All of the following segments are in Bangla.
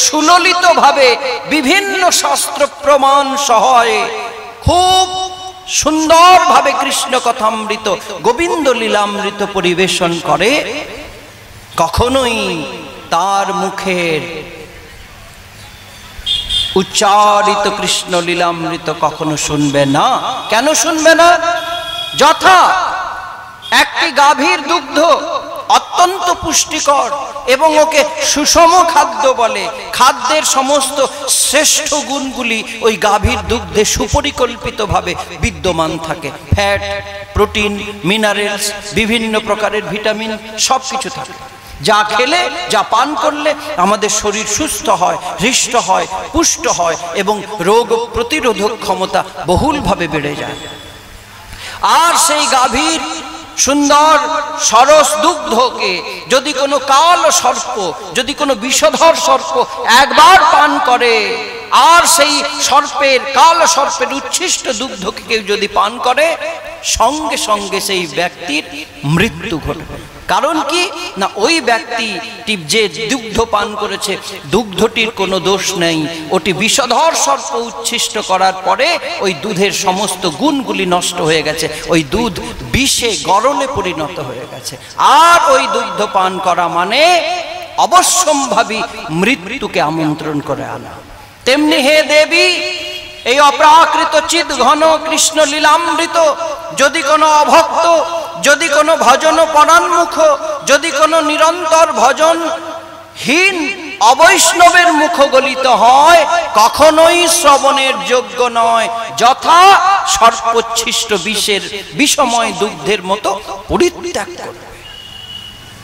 সুললিতভাবে বিভিন্ন শাস্ত্র প্রমাণ সহায়ে খুব সুন্দরভাবে কৃষ্ণ কথামৃত গোবিন্দ লীলামৃত পরিবেশন করে, কখনোই তার মুখের উচ্চারিত কৃষ্ণ লীলামৃত কখনো শুনবে না। কেন শুনবে না? যথা একটি গাভীর দুগ্ধ অত্যন্ত পুষ্টিকর এবং ওকে সুষম খাদ্য বলে, খাদ্যের সমস্ত শ্রেষ্ঠ গুণগুলি ওই গাভীর দুগ্ধে সুপরিকল্পিতভাবে বিদ্যমান থাকে। ফ্যাট, প্রোটিন, মিনারেলস, বিভিন্ন প্রকারের ভিটামিন সবকিছু থাকে। যা খেলে, যা পান করলে আমাদের শরীর সুস্থ হয়, হৃষ্ট হয়, পুষ্ট হয় এবং রোগ প্রতিরোধক ক্ষমতা বহুলভাবে বেড়ে যায়। আর সেই গাভীর সুন্দর সরস দুগ্ধকে যদি কোনো কাল সর্প, যদি কোনো বিষধর সর্প একবার পান করে, আর সেই সর্পের, কাল সর্পের উচ্ছিষ্ট দুগ্ধকে কেউ যদি পান করে, সঙ্গে সঙ্গে সেই ব্যক্তির মৃত্যু ঘটবে। কারণ কি না, ওই ব্যক্তিটি যে দুগ্ধ পান করেছে, দুগ্ধটির কোনো দোষ নেই, ওটি বিষধর সর্প উচ্ছিষ্ট করার পরে ওই দুধের সমস্ত গুণগুলি নষ্ট হয়ে গেছে, ওই দুধ বিষে গরলে পরিণত হয়ে গেছে। আর ওই দুগ্ধ পান করা মানে অবশ্যম্ভাবী মৃত্যুকে আমন্ত্রণ করে আনা। তেমনি হে দেবী, এই অপ্রাকৃত চিৎ ঘন কৃষ্ণ লীলামৃত যদি কোনো অভক্ত, যদি কোনো ভজন পরান্মুখ, যদি কোনো নিরন্তর ভজনহীন অবৈষ্ণবের মুখ গলিত হয়, কখনোই শ্রবণের যোগ্য নয়, যথা সর্বোচ্ছিষ্ট বিষের বিষময় দুগ্ধের মতো পরিত্যাগ করবে।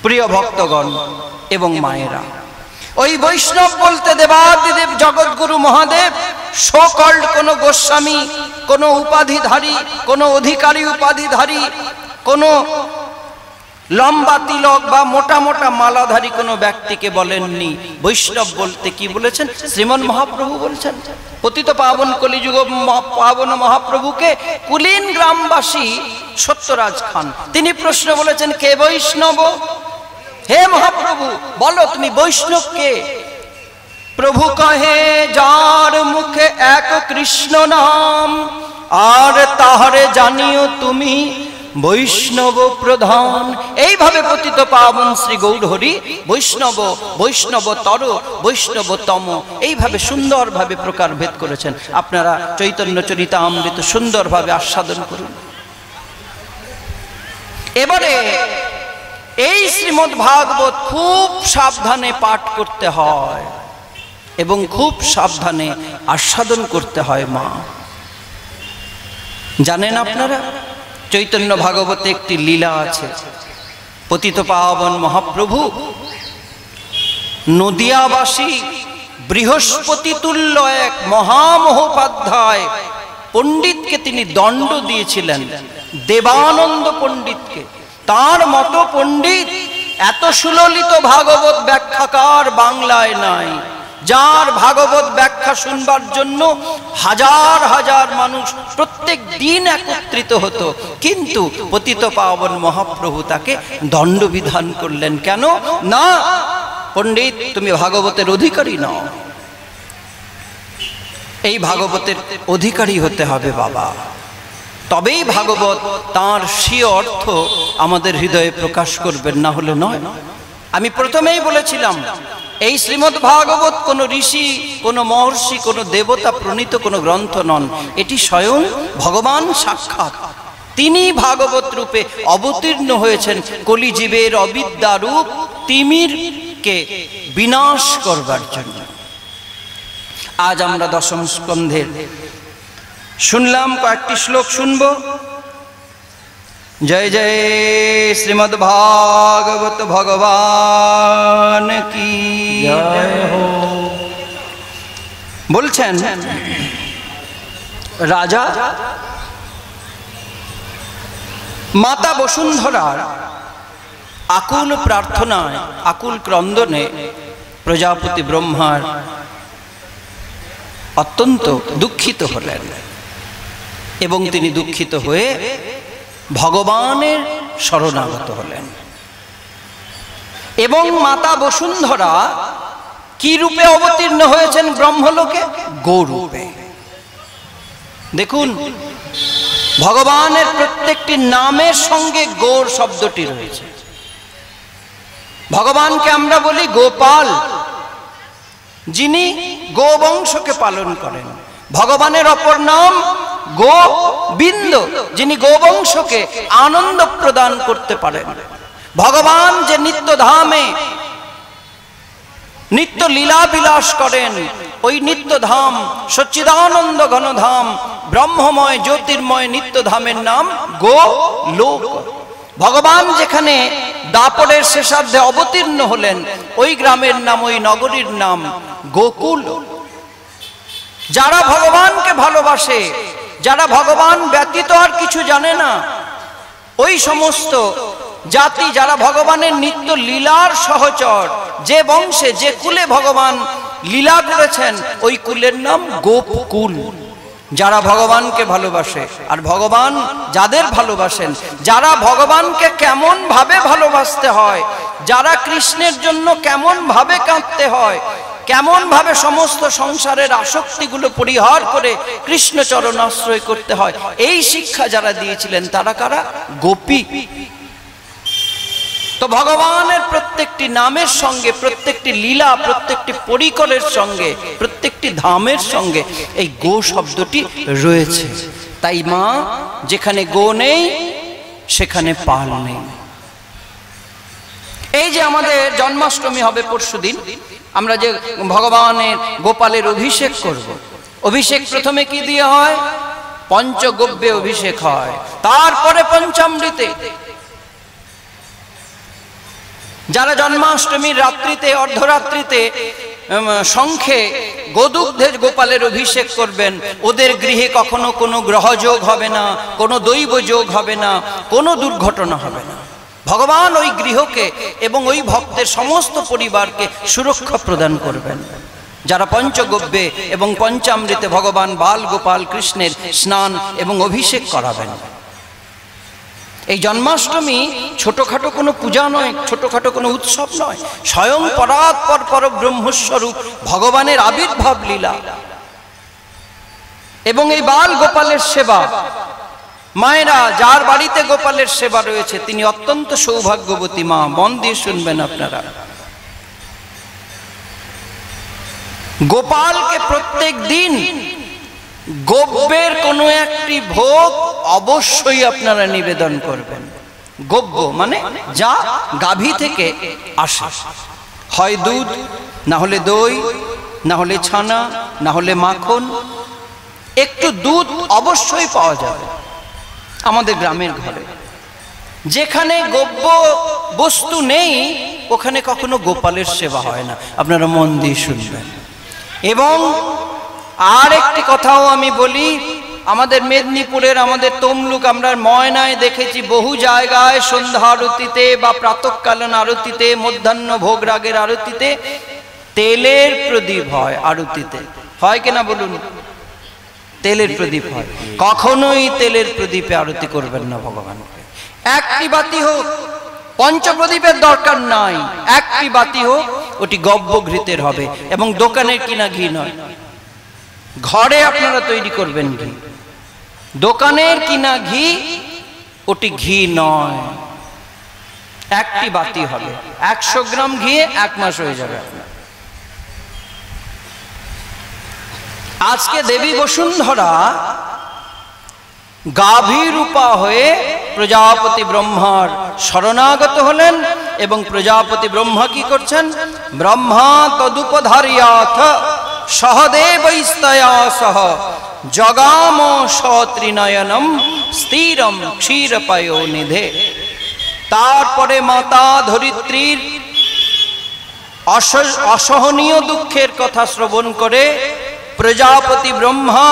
প্রিয় ভক্তগণ এবং মায়েরা, ওই বৈষ্ণব বলতে দেবাদিদেব জগৎগুরু মহাদেব সো কল্ড কোনো গোস্বামী, কোনো উপাধিধারী, কোনো অধিকারী উপাধিধারী, কোনো লম্বা তিলক বা মোটা মোটা মালাধারী কোনো ব্যক্তিকে বলেননি। বৈষ্ণব বলতে কি বলেছেন? শ্রীমন মহাপ্রভু বলছেন। পতিত পাবন কলিযুগ পাবন মহাপ্রভুকে কুলীন গ্রামবাসী সত্যরাজ খান তিনি প্রশ্ন বলেছেন, কে বৈষ্ণব? হে মহাপ্রভু, বলো তুমি বৈষ্ণব কে? প্রভু কহে, যার মুখে এক কৃষ্ণ নাম, আর তাহারে জানিও তুমি বৈষ্ণব প্রধান। এইভাবে পতিত পাবন শ্রী গৌরহরি বৈষ্ণব, বৈষ্ণবতর, বৈষ্ণবতম এইভাবে সুন্দরভাবে প্রকারভেদ করেছেন। আপনারা চৈতন্য চরিতামৃত সুন্দরভাবে আস্বাদন করুন। এবারে এই শ্রীমদ্ ভাগবত খুব সাবধানে পাঠ করতে হয় এবং খুব সাবধানে আস্বাদন করতে হয়। মা জানেন আপনারা, চৈতন্য ভাগবতে একটি লীলা আছে। পতিত পাবন মহাপ্রভু নদিয়াবাসী বৃহস্পতি তুল্য এক মহামহোপাধ্যায় পণ্ডিতকে তিনি দণ্ড দিয়েছিলেন, দেবানন্দ পণ্ডিতকে। তার মতো পণ্ডিত, এত সুললিত ভাগবত ব্যাখ্যাকার বাংলায় নাই, যার ভাগবত ব্যাখ্যা শুনবার জন্য হাজার হাজার মানুষ প্রত্যেক দিন একত্রিত হতো। কিন্তু পতিত পাবন মহাপ্রভু তাকে দণ্ডবিধান করলেন। কেন না? পণ্ডিত, তুমি ভাগবতের অধিকারী নও, এই ভাগবতের অধিকারী হতে হবে বাবা, তবেই ভাগবত তার স্বীয় অর্থ আমাদের হৃদয়ে প্রকাশ করবেন, না হলে নয়। আমি প্রথমেই বলেছিলাম, এই শ্রীমদ্ ভাগবত কোনো ঋষি, কোনো মহর্ষি, কোনো দেবতা প্রণীত কোনো গ্রন্থ নন, এটি স্বয়ং ভগবান সাক্ষাৎ। তিনি ভাগবত রূপে অবতীর্ণ হয়েছেন কলিজীবের অবিদ্যা রূপ তিমিরকে বিনাশ করবার জন্য। আজ আমরা দশম স্কন্ধের শুনলাম, কয়েকটি শ্লোক শুনব। জয় জয় শ্রীমদ্ ভাগবত ভগবান কি জয় হো। বলছেন, রাজা মাতা বসুন্ধরার আকুল প্রার্থনায়, আকুল ক্রন্দনে প্রজাপতি ব্রহ্মার অত্যন্ত দুঃখিত হলেন এবং তিনি দুঃখিত হয়ে ভগবানের শরণাগত হলেন। এবং মাতা বসুন্ধরা কি রূপে অবতীর্ণ হয়েছেন ব্রহ্মলোকে? গোরূপে। দেখুন, ভগবানের প্রত্যেকটি নামের সঙ্গে গোর শব্দটি রয়েছে। ভগবানকে আমরা বলি গোপাল, যিনি গোবংশকে পালন করেন। ভগবানের অপর নাম গোবিন্দ, যিনি গোবংশকে আনন্দ প্রদান করতে পারেন। ভগবান যে নিত্য ধামে নিত্য লীলা বিলাস করেন, ওই নিত্য ধাম সচ্চিদানন্দ ঘনধাম ব্রহ্মময় জ্যোতির্ময় নিত্য ধামের নাম গোলোক। ভগবান যেখানে দাপরের শেষার্ধে অবতীর্ণ হলেন, ওই গ্রামের নাম, ওই নগরীর নাম গোকুল। যারা ভগবানকে ভালোবাসে, যারা ভগবান ব্যতীত আর কিছু জানে না, ওই সমস্ত জাতি যারা ভগবানের নিত্য লীলার সহচর, যে বংশে যে কুলে ভগবান লীলা করেছেন, ওই কুলের নাম গোপকুল। যারা ভগবানকে ভালোবাসে, আর ভগবান যাদের ভালোবাসেন, যারা ভগবানকে কেমন ভাবে ভালোবাসতে হয়, যারা কৃষ্ণের জন্য কেমন ভাবে কাঁদতে হয়, কেমন ভাবে সমস্ত সংসারের আসক্তিগুলো পরিহার করে কৃষ্ণ চরণাশ্রয় করতে হয়, এই শিক্ষা যারা দিয়েছিলেন তারা কারা? গোপী। তো ভগবানের প্রত্যেকটি নামের সঙ্গে, প্রত্যেকটি লীলা, প্রত্যেকটি পরিকরের সঙ্গে, প্রত্যেকটি ধামের সঙ্গে এই গো শব্দটি রয়েছে। তাই মা, যেখানে গো নেই সেখানে পাল নেই। এই যে আমাদের জন্মাষ্টমী হবে পরশুদিন, আমরা যে ভগবানের গোপালের অভিষেক করব, অভিষেক প্রথমে কি দিয়ে হয়? পঞ্চগব্যে অভিষেক হয়, তারপরে পঞ্চামৃতে। যারা জন্মাষ্টমীর রাত্রিতে, অর্ধরাত্রিতে শঙ্খে গোদুগ্ধে গোপালের অভিষেক করবেন, ওদের গৃহে কখনো কোনো গ্রহযোগ হবে না, কোনো দৈব যোগ হবে না, কোনো দুর্ঘটনা হবে না। ভগবান ওই গৃহকে এবং ওই ভক্তের সমস্ত পরিবারকে সুরক্ষা প্রদান করবেন। যারা পঞ্চগব্যে এবং পঞ্চামৃতে ভগবান বাল গোপাল কৃষ্ণের স্নান এবং অভিষেক করাবেন। এই জন্মাষ্টমী ছোটখাটো কোনো পূজা নয়, ছোটখাটো কোনো উৎসব নয়, স্বয়ং পরাৎপর পরব্রহ্মস্বরূপ ভগবানের আবির্ভাব লীলা। এবং এই বাল গোপালের সেবা, মায়েরা যার বাড়িতে গোপালের সেবা রয়েছে তিনি অত্যন্ত সৌভাগ্যবতী মা। মন দিয়ে শুনবেন আপনারা। গোপালকে প্রত্যেক দিন গব্যের কোনো একটি ভোগ অবশ্যই আপনারা নিবেদন করবেন। গব্য মানে যা গাভী থেকে আসে, হয় দুধ, না হলে দই, না হলে ছানা, না হলে মাখন। একটু দুধ অবশ্যই পাওয়া যাবে আমাদের গ্রামের ঘরে। যেখানে গব্য বস্তু নেই ওখানে কখনো গোপালের সেবা হয় না, আপনারা মন দিয়ে শুনবেন। এবং আর একটি কথাও আমি বলি, আমাদের মেদিনীপুরের, আমাদের তমলুক, আমরা ময়নায় দেখেছি বহু জায়গায় সন্ধ্যা আরতিতে বা প্রাতঃকালীন আরতিতে, মধ্যাহ্ন ভোগ রাগের আরতিতে তেলের প্রদীপ হয়। আরতিতে হয় কিনা বলুন? তেলের প্রদীপ হয়। কখনোই তেলের প্রদীপে আরতি করবেন না ভগবানকে। একটি বাতি হোক, পঞ্চপ্রদীপের দরকার নাই, একটি বাতি হোক, ওটি গব্য ঘৃতের হবে এবং দোকানের কিনা ঘি নয়। ঘরে আপনারা তৈরি করবেন ঘি, দোকানের কিনা ঘি ওটি ঘি নয়। একটি বাতি হবে, 100 গ্রাম ঘি 1 মাস হয়ে যাবে আপনার। আজকে দেবী বসুন্ধরা গাভী রূপা হয়ে প্রজাপতি ব্রহ্মার শরণাগত হলেন এবং প্রজাপতি ব্রহ্মা কি করছেন? ব্রহ্মা তদুপধার্যাথ সহদেবৈস্তয়া সহ জগাম সত্রিনয়নম স্থিরম ক্ষীরপায়ো নিধে। তারপরে মাতা ধরিত্রীর অসহনীয় দুঃখের কথা শ্রবণ করে প্রজাপতি ব্রহ্মা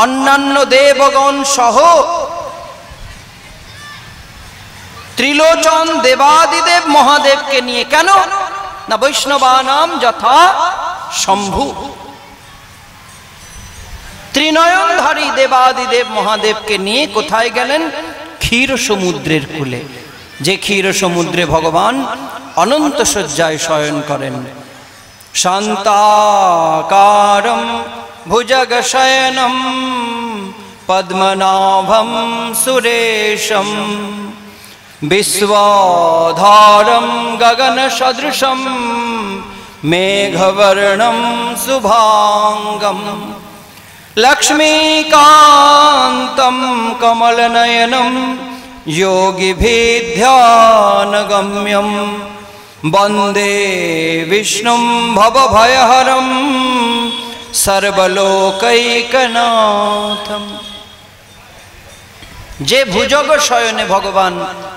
অন্যান্য দেবগণ সহ ত্রিলোচন দেবাদিদেব মহাদেবকে নিয়ে, কেন না বৈষ্ণবানাম যথা শম্ভু, ত্রিনয়নধারী দেবাদিদেব মহাদেবকে নিয়ে কোথায় গেলেন? ক্ষীর সমুদ্রের কূলে, যে ক্ষীর সমুদ্রে ভগবান অনন্ত শয্যায় শয়ন করেন। শান্তাকারম ভুজগশয়নম পদ্মনাভম সুরেশম বিশ্বধারম গগনসদৃশম মেঘবর্ণম শুভাঙ্গম লক্ষ্মীকান্তম কমলনয়নম योगिभिर्ध्यानगम्यं वन्दे विष्णुं भवभयहरं सर्वलोकैकनाथम्। যে ভুজগ শয়নে ভগবান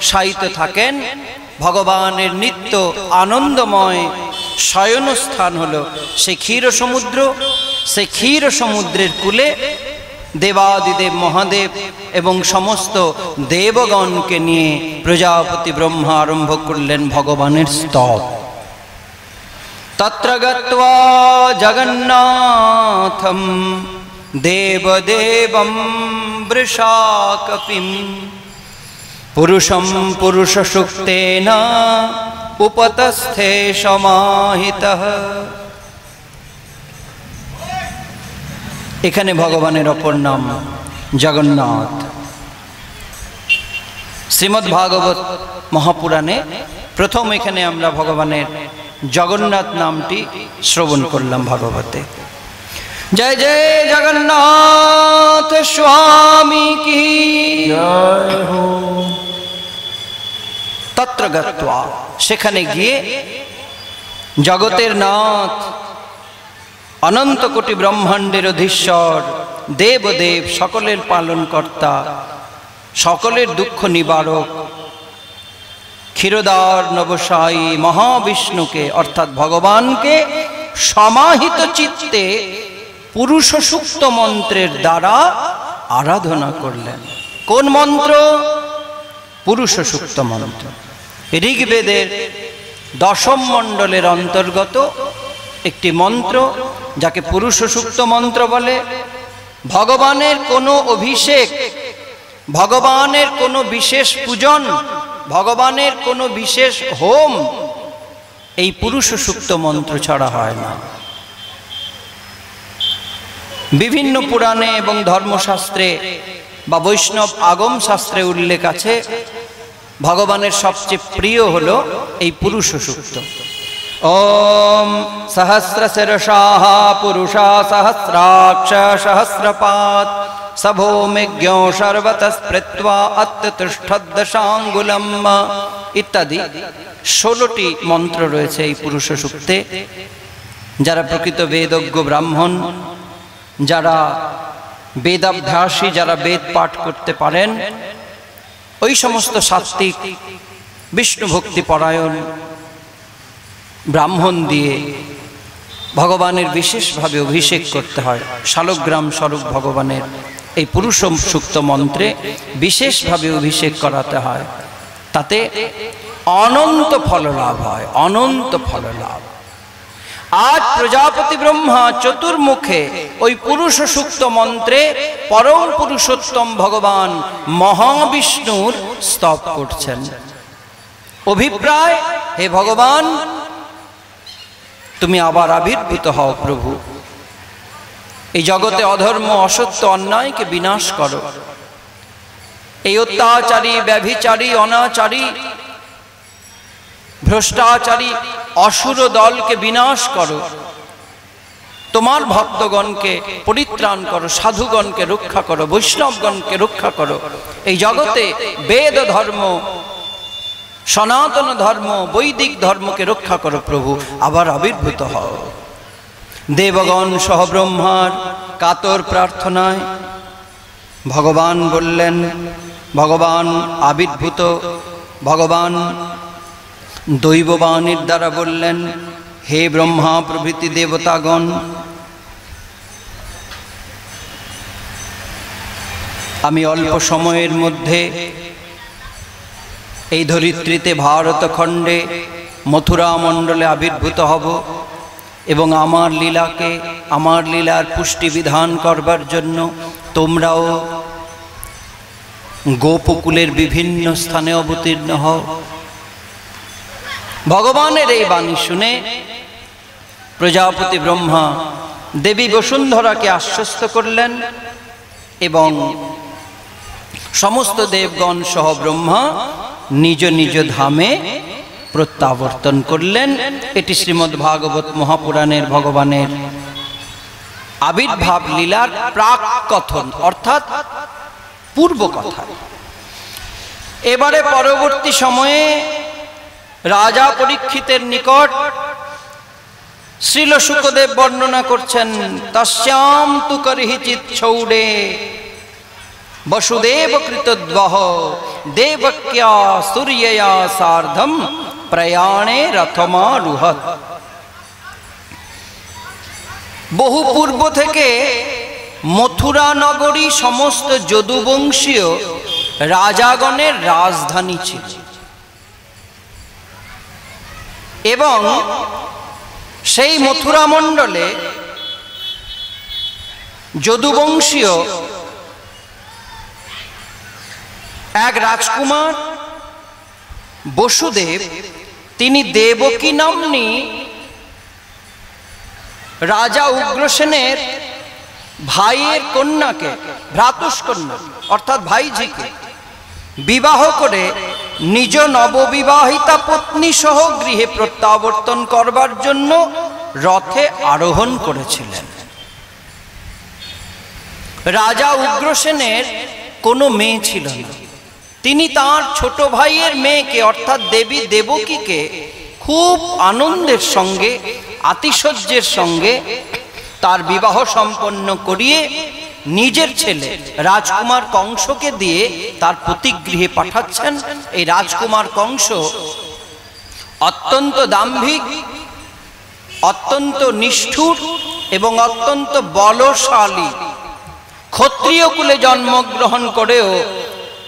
শায়িত থাকেন, ভগবানের নিত্য আনন্দময় শয়নস্থান হলো সেই ক্ষীর সমুদ্র। সেই ক্ষীর সমুদ্রের কূলে দেবাদিদেব মহাদেব এবং সমস্ত দেবগণকে নিয়ে প্রজাপতি ব্রহ্মা আরম্ভ করলেন ভগবানের স্তব। তত্র গত্বা জগন্নাথম দেবদেবম বৃষাকপিম পুরুষম পুরুষ সুক্তেন উপতস্থে সমাহিতঃ। এখানে ভগবানের অপর নাম জগন্নাথ। শ্রীমদ্ ভাগবত মহাপুরাণে প্রথম এখানে আমরা ভগবানের জগন্নাথ নামটি শ্রবণ করলাম ভাগবতে। জয় জয় জগন্নাথ স্বামী কি জয় হো। তত্র গত্বা, সেখানে গিয়ে জগতের নাথ, অনন্ত কোটি ব্রহ্মাণ্ডের অধীশ্বর, দেবদেব, সকলের পালনকর্তা, সকলের দুঃখ নিবারক, ক্ষীরোদার নবসায়ী মহাবিষ্ণুকে অর্থাৎ ভগবানকে সমাহিত চিত্তে পুরুষ সূক্ত মন্ত্রের দ্বারা আরাধনা করলেন। কোন মন্ত্র? পুরুষ সূক্ত মন্ত্র। ঋগ্বেদের দশম মণ্ডলের অন্তর্গত একটি মন্ত্র, যাকে পুরুষ সূক্ত মন্ত্র বলে। ভগবানের কোনো অভিষেক, ভগবানের কোনো বিশেষ পূজন, ভগবানের কোনো বিশেষ হোম এই পুরুষ সূক্ত মন্ত্র ছাড়া হয় না। বিভিন্ন পুরাণে এবং ধর্মশাস্ত্রে বা বৈষ্ণব আগম শাস্ত্রে উল্লেখ আছে ভগবানের সবচেয়ে প্রিয় হলো এই পুরুষ সূক্ত। ওম সহস্রশিরষাঃ পুরুষা সহস্রাক্ষ সহস্রপাত সভৌমিজ্ঞ সর্বতঃ স্পৃত্বা অত্যতিষ্ঠদ্দশাঙ্গুলম ইত্যাদি 16টি মন্ত্র রয়েছে এই পুরুষ সূক্তে। যারা প্রকৃত বেদজ্ঞ ব্রাহ্মণ, যারা বেদাভ্যাসী, যারা বেদ পাঠ করতে পারেন, ওই সমস্ত সাত্ত্বিক বিষ্ণু ভক্তি পরায়ণ ব্রাহ্মণ দিয়ে ভগবানের বিশেষভাবে অভিষেক করতে হয়। শালগ্রাম স্বরূপ ভগবানের এই পুরুষ সূক্ত মন্ত্রে বিশেষভাবে অভিষেক করাতে হয়, তাতে অনন্ত ফল লাভ হয়, অনন্ত ফল লাভ। আজ প্রজাপতি ব্রহ্মা চতুর্মুখে ওই পুরুষ সূক্ত মন্ত্রে পরম পুরুষোত্তম ভগবান মহাবিষ্ণুর স্তব করছেন। অভিপ্রায়, হে ভগবান, তুমি আবার আবির্ভূত হও প্রভু, এই জগতে অধর্ম, অসত্য, অন্যায়কে বিনাশ করো। এই অত্যাচারী, ব্যভিচারী, অনাচারী, ভ্রষ্টাচারী অসুর দলকে বিনাশ করো। তোমার ভক্তগণকে পরিত্রাণ করো, সাধুগণকে রক্ষা করো, বৈষ্ণবগণকে রক্ষা করো। এই জগতে বেদ ধর্ম, সনাতন ধর্ম, বৈদিক ধর্মকে রক্ষা করো প্রভু, আবার আবির্ভূত হও। দেবগণ সহ ব্রহ্মার কাতর প্রার্থনায় ভগবান বললেন, ভগবান আবির্ভূত, ভগবান দৈববাণীর দ্বারা বললেন, হে ব্রহ্মা প্রভৃতি দেবতাগণ, আমি অল্প সময়ের মধ্যে এই ধরিত্রীতে ভারতখণ্ডে মথুরা মণ্ডলে আবির্ভূত হব এবং আমার লীলাকে, আমার লীলার পুষ্টি বিধান করবার জন্য তোমরাও গোপকুলের বিভিন্ন স্থানে অবতীর্ণ হও। ভগবানের এই বাণী শুনে প্রজাপতি ব্রহ্মা দেবী বসুন্ধরাকে আশ্বস্ত করলেন এবং সমস্ত দেবগণ সহ ব্রহ্মা নিজ নিজ ধামে প্রত্যাবর্তন করলেন। এটি শ্রীমদ্ ভাগবত মহাপুরাণের ভগবানের আবির্ভাব লীলার প্রাক কথন অর্থাৎ পূর্ব কথা। এবারে পরবর্তী সময়ে রাজা পরীক্ষিতের নিকট শ্রীল শুকদেব বর্ণনা করছেন, তস্যাম তু করহিচিৎ ছৌড়ে বসুদেব কৃতদ্বহ দেবক্যা সূর্যয়া সার্ধম প্রয়াণে রথমারুহৎ। বহু পূর্ব থেকে মথুরা নগরী সমস্ত যদুবংশীয় রাজাগণের রাজধানী ছিল এবং সেই মথুরা মণ্ডলে যদুবংশীয় এক রাজকুমার বসুদেব, তিনি দেবকী নাম্নী রাজা উগ্রসেনের ভাইয়ের কন্যাকে, ভ্রাতুষ্কন্যা অর্থাৎ ভাইঝিকে বিবাহ করে নিজ নববিবাহিতা পত্নী সহ গৃহে প্রত্যাবর্তন করবার জন্য রথে আরোহণ করেছিলেন। রাজা উগ্রসেনের কোনো মেয়ে ছিল না। তিনি তার ছোট ভাইয়ের মেয়েকে অর্থাৎ দেবী দেবকীকে খুব আনন্দের সঙ্গে আতিশয্যের সঙ্গে তার বিবাহ সম্পন্ন করিয়ে নিজের ছেলে রাজকুমার কংসকে দিয়ে তার প্রতিগৃহে পাঠাচ্ছেন। এই রাজকুমার কংস অত্যন্ত দাম্ভিক, অত্যন্ত নিষ্ঠুর এবং অত্যন্ত বলশালী। ক্ষত্রিয় কুলে জন্মগ্রহণ করেও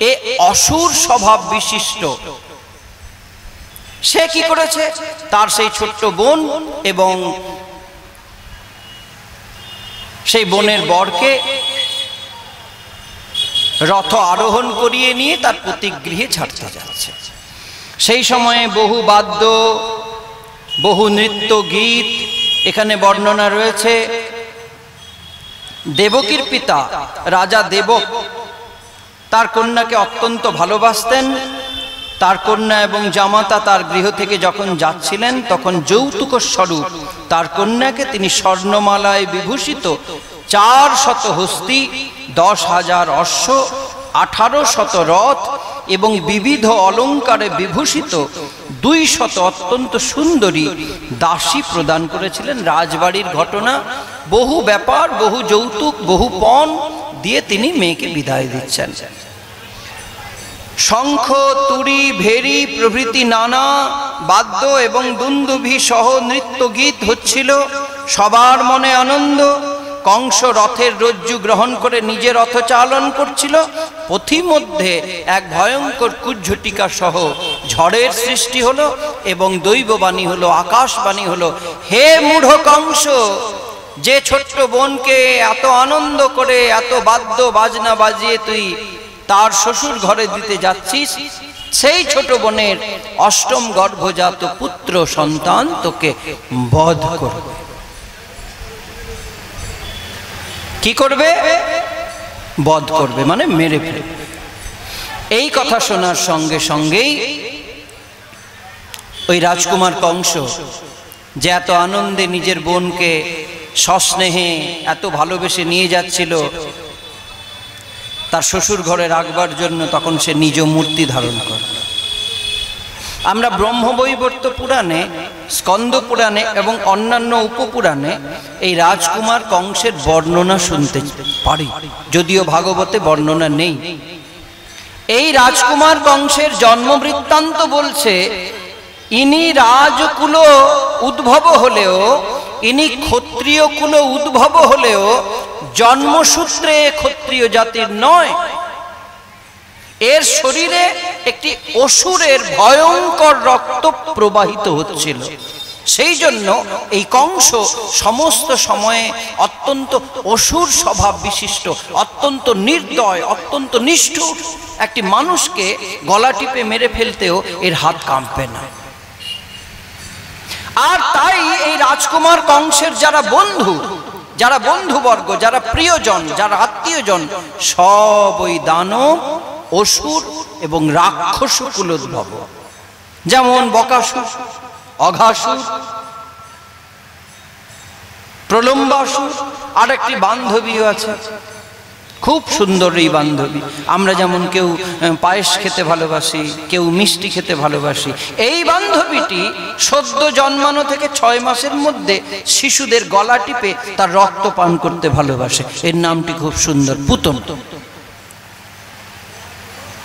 এ অসুর স্বভাব বিশিষ্ট। সে কি করেছে, তার সেই ছোট্ট বোন এবং সেই বোনের বরকে রথ আরোহণ করিয়ে নিয়ে তার প্রতিগৃহে ছাড়তে যাচ্ছে। সেই সময়ে বহু বাদ্য, বহু নৃত্য গীত এখানে বর্ণনা রয়েছে। দেবকীর পিতা রাজা দেবক তার কন্যাকে অত্যন্ত ভালোবাসতেন। তার কন্যা এবং জামাতা তার গৃহ থেকে যখন যাচ্ছিলেন তখন যৌতুক স্বরূপ তার কন্যাকে তিনি স্বর্ণমালায় বিভূষিত 400 হস্তি, 10,000 অশ্ব, 1800 রথ এবং বিবিধ অলঙ্কারে বিভূষিত 200 অত্যন্ত সুন্দরী দাসী প্রদান করেছিলেন। রাজবাড়ির ঘটনা, বহু ব্যাপার, বহু যৌতুক, বহু পণ দিয়ে তিনি মেয়েকে বিদায় দিচ্ছেন। শঙ্খ, তুরি, ভেরি প্রভৃতি নানা বাদ্য এবং দুন্দুভি সহ নৃত্য গীত হচ্ছিল। সবার মনে আনন্দ। কংস রথের রজ্জু গ্রহণ করে নিজে রথ চালন করছিল। পথিমধ্যে এক ভয়ঙ্কর কুজ্ঝটিকা সহ ঝড়ের সৃষ্টি হলো এবং দৈববাণী হলো, আকাশবাণী হলো, হে মূঢ় কংস, যে ছোট্ট বোনকে এত আনন্দ করে এত বাদ্য বাজনা বাজিয়ে তুই তার শ্বশুর ঘরে দিতে যাচ্ছিস, সেই ছোট বোনের অষ্টম গর্ভজাত পুত্র সন্তান তোকে বধ করবে। কি করবে? বধ করবে, মানে মেরে ফেলবে। এই কথা শোনার সঙ্গে সঙ্গেই ওই রাজকুমার কংস, যে এত আনন্দে নিজের বোনকে সস্নেহে এত ভালোবেসে নিয়ে যাচ্ছিল তার শ্বশুর ঘরে রাখবার জন্য, তখন সে নিজ মূর্তি ধারণ করল। আমরা ব্রহ্মবৈবর্ত পুরাণে, স্কন্দ পুরাণে এবং অন্যান্য উপপুরাণে এই রাজকুমার কংসের বর্ণনা শুনতে পারি, যদিও ভাগবতে বর্ণনা নেই। এই রাজকুমার কংসের জন্ম বৃত্তান্ত বলছে, ইনি রাজকুল উদ্ভব হলেও, ইনি ক্ষত্রিয় কুল উদ্ভব হলেও জন্মসূত্রে ক্ষত্রিয় জাতির নয়। এর শরীরে একটি অসুরের ভয়ঙ্কর রক্ত প্রবাহিত হচ্ছিল। সেই জন্য এই কংস সমস্ত সময়ে অত্যন্ত অসুর স্বভাব বিশিষ্ট, অত্যন্ত নির্দয়, অত্যন্ত নিষ্ঠুর। একটি মানুষকে গলা টিপে মেরে ফেলতেও এর হাত কাঁপবে না। আর তাই এই রাজকুমার কংসের যারা বন্ধুবর্গ, যারা প্রিয়জন, যারা আত্মীয়জন, সব ওই দানব, অসুর এবং রাক্ষস কুলোদ্ভব। যেমন বকাসুর, অঘাসুর, প্রলম্বাসুর, আর একটি বান্ধবীও আছে, খুব সুন্দর এই বান্ধবী। আমরা যেমন কেউ পায়েস খেতে ভালোবাসি, কেউ মিষ্টি খেতে ভালোবাসি, এই বান্ধবীটি সদ্য জন্মানো থেকে 6 মাসের মধ্যে শিশুদের গলা টিপে তার রক্ত পান করতে ভালোবাসে। এর নামটি খুব সুন্দর, পুতন।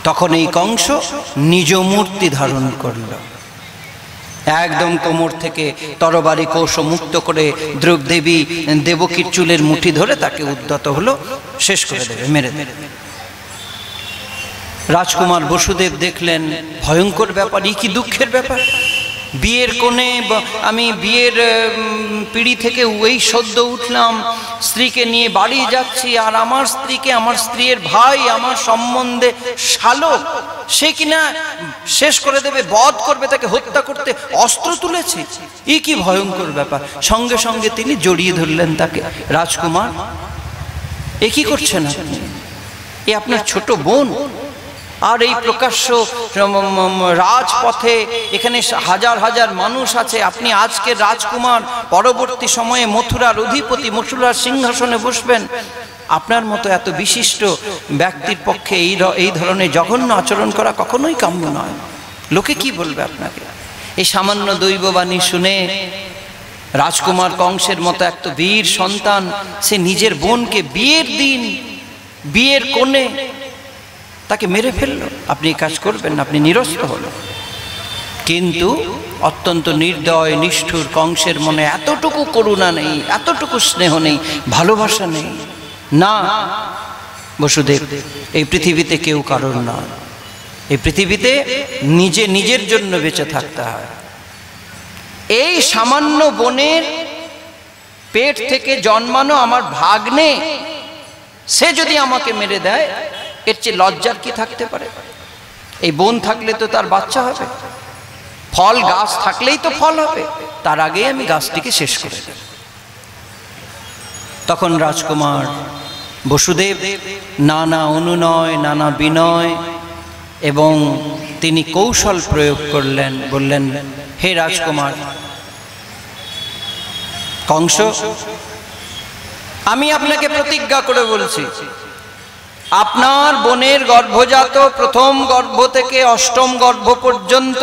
তখন এই কংস নিজ মূর্তি ধারণ করল, একদম কোমর থেকে তরবারি কোষ মুক্ত করে দ্রৌপদী দেবকীর চুলের মুঠি ধরে তাকে উদ্যত হলো, শেষ করে দেবে, মেরে দেবে। রাজকুমার বসুদেব দেখলেন ভয়ঙ্কর ব্যাপার, কি দুঃখের ব্যাপার। বিয়ের কোণে আমি বিয়ের পিঁড়ি থেকে ওই সদ্য উঠলাম, স্ত্রীকে নিয়ে বাড়ি যাচ্ছি, আর আমার স্ত্রীকে, আমার স্ত্রীর ভাই, আমার সম্বন্ধে শালক, সে কিনা শেষ করে দেবে, বধ করবে, তাকে হত্যা করতে অস্ত্র তুলেছে। কি ভয়ঙ্কর ব্যাপার। সঙ্গে সঙ্গে তিনি জড়িয়ে ধরলেন তাকে। রাজকুমার, এ কি করছেন আপনি? এ আপনার ছোট বোন, আর এই প্রকাশ্য রাজপথে এখানে হাজার হাজার মানুষ আছে, আপনি আজকে রাজকুমার, পরবর্তী সময়ে মথুরার অধিপতি, মথুরার সিংহাসনে বসবেন। আপনার মতো এত বিশিষ্ট ব্যক্তির পক্ষে এই ধরনের জঘন্য আচরণ করা কখনোই কাম্য নয়। লোকে কি বলবে আপনাকে? এই সামান্য দৈববাণী শুনে রাজকুমার কংসের মতো এক বীর সন্তান, সে নিজের বোনকে বিয়ের দিন, বিয়ের কোণে তাকে মেরে ফেললো। আপনি কাজ করবেন না, আপনি নিরস্ত হলো। কিন্তু অত্যন্ত নির্দয় নিষ্ঠুর কংসের মনে এতটুকু করুণা নেই, এতটুকু স্নেহ নেই, ভালোবাসা নেই। না বসুদেব, এই পৃথিবীতে কেউ কারণ না, এই পৃথিবীতে নিজের জন্য বেঁচে থাকতে হয়। এই সামান্য বোনের পেট থেকে জন্মানো আমার ভাগ্নে, সে যদি আমাকে মেরে দেয়, এর চেয়ে লজ্জার কি থাকতে পারে? এই বোন থাকলে তো তার বাচ্চা হবে, ফল গাছ থাকলেই তো ফল হবে, তার আগে আমি গাছটিকে শেষ করে দেব। তখন রাজকুমার বসুদেব নানা অনুনয়, নানা বিনয় এবং তিনি কৌশল প্রয়োগ করলেন। বললেন, হে রাজকুমার কংস, আমি আপনাকে প্রতিজ্ঞা করে বলছি, আপনার বোনের গর্ভজাত প্রথম গর্ভ থেকে অষ্টম গর্ভ পর্যন্ত,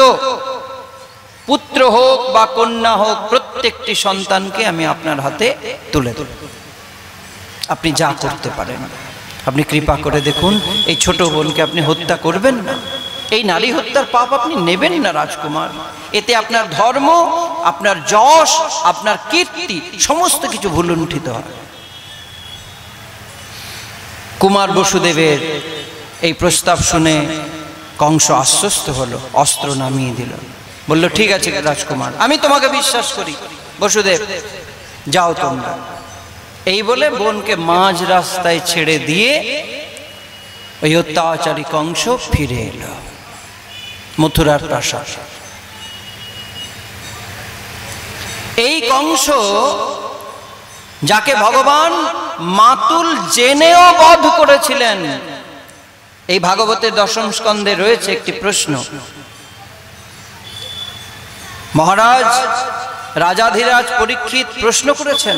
পুত্র হোক বা কন্যা হোক, প্রত্যেকটি সন্তানকে আমি আপনার হাতে তুলে দেব। আপনি যা করতে পারেন, আপনি কৃপা করে দেখুন, এই ছোট বোনকে আপনি হত্যা করবেন না। এই নারী হত্যার পাপ আপনি নেবেন না রাজকুমার। এতে আপনার ধর্ম, আপনার যশ, আপনার কীর্তি সমস্ত কিছু ভুলুণ্ঠিত হয়। কুমার বসুদেবের এই প্রস্তাব শুনে কংস আশ্বস্ত হলো, অস্ত্র নামিয়ে দিল, বলল, ঠিক আছে রাজকুমার, আমি তোমাকে বিশ্বাস করি। বসুদেব, যাও তোমরা। এই বলে বোনকে মাঝ রাস্তায় ছেড়ে দিয়ে ওই অত্যাচারী কংস ফিরে এলো মথুরার প্রাসাদ। এই কংস, যাকে ভগবান মাতুল জেনেও বধ করেছিলেন, এই ভাগবতের দশম স্কন্ধে রয়েছে একটি প্রশ্ন। মহারাজ রাজাধিরাজ পরীক্ষিত প্রশ্ন করেছেন,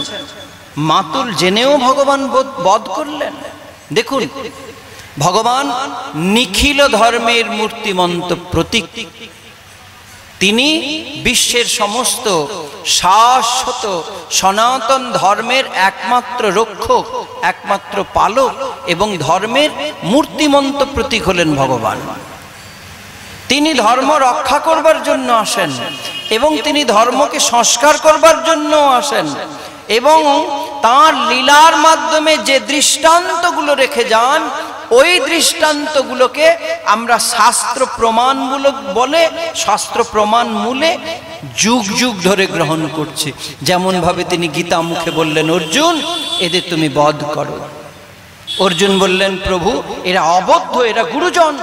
মাতুল জেনেও ভগবান বধ করলেন? দেখুন, ভগবান নিখিল ধর্মের মূর্তিমন্ত প্রতীক। তিনি বিশ্বের সমস্ত শাশ্বত সনাতন ধর্মের একমাত্র রক্ষক, একমাত্র পালক এবং ধর্মের মূর্তিমন্ত প্রতীক হলেন ভগবান। তিনি ধর্ম রক্ষা করবার জন্য আসেন এবং তিনি ধর্মকে সংস্কার করবার জন্য আসেন, এবং তার লীলার মাধ্যমে যে দৃষ্টান্তগুলো রেখে যান, ওই দৃষ্টান্তগুলোকে আমরা শাস্ত্র প্রমাণমূলক বলে, শাস্ত্র প্রমাণ মূলে যুগ যুগ ধরে গ্রহণ করছি। যেমন ভাবে তিনি গীতা মুখে বললেন, অর্জুন এদের তুমি বধ করো। অর্জুন বললেন, প্রভু এরা অবদ্ধ, এরা গুরুজন,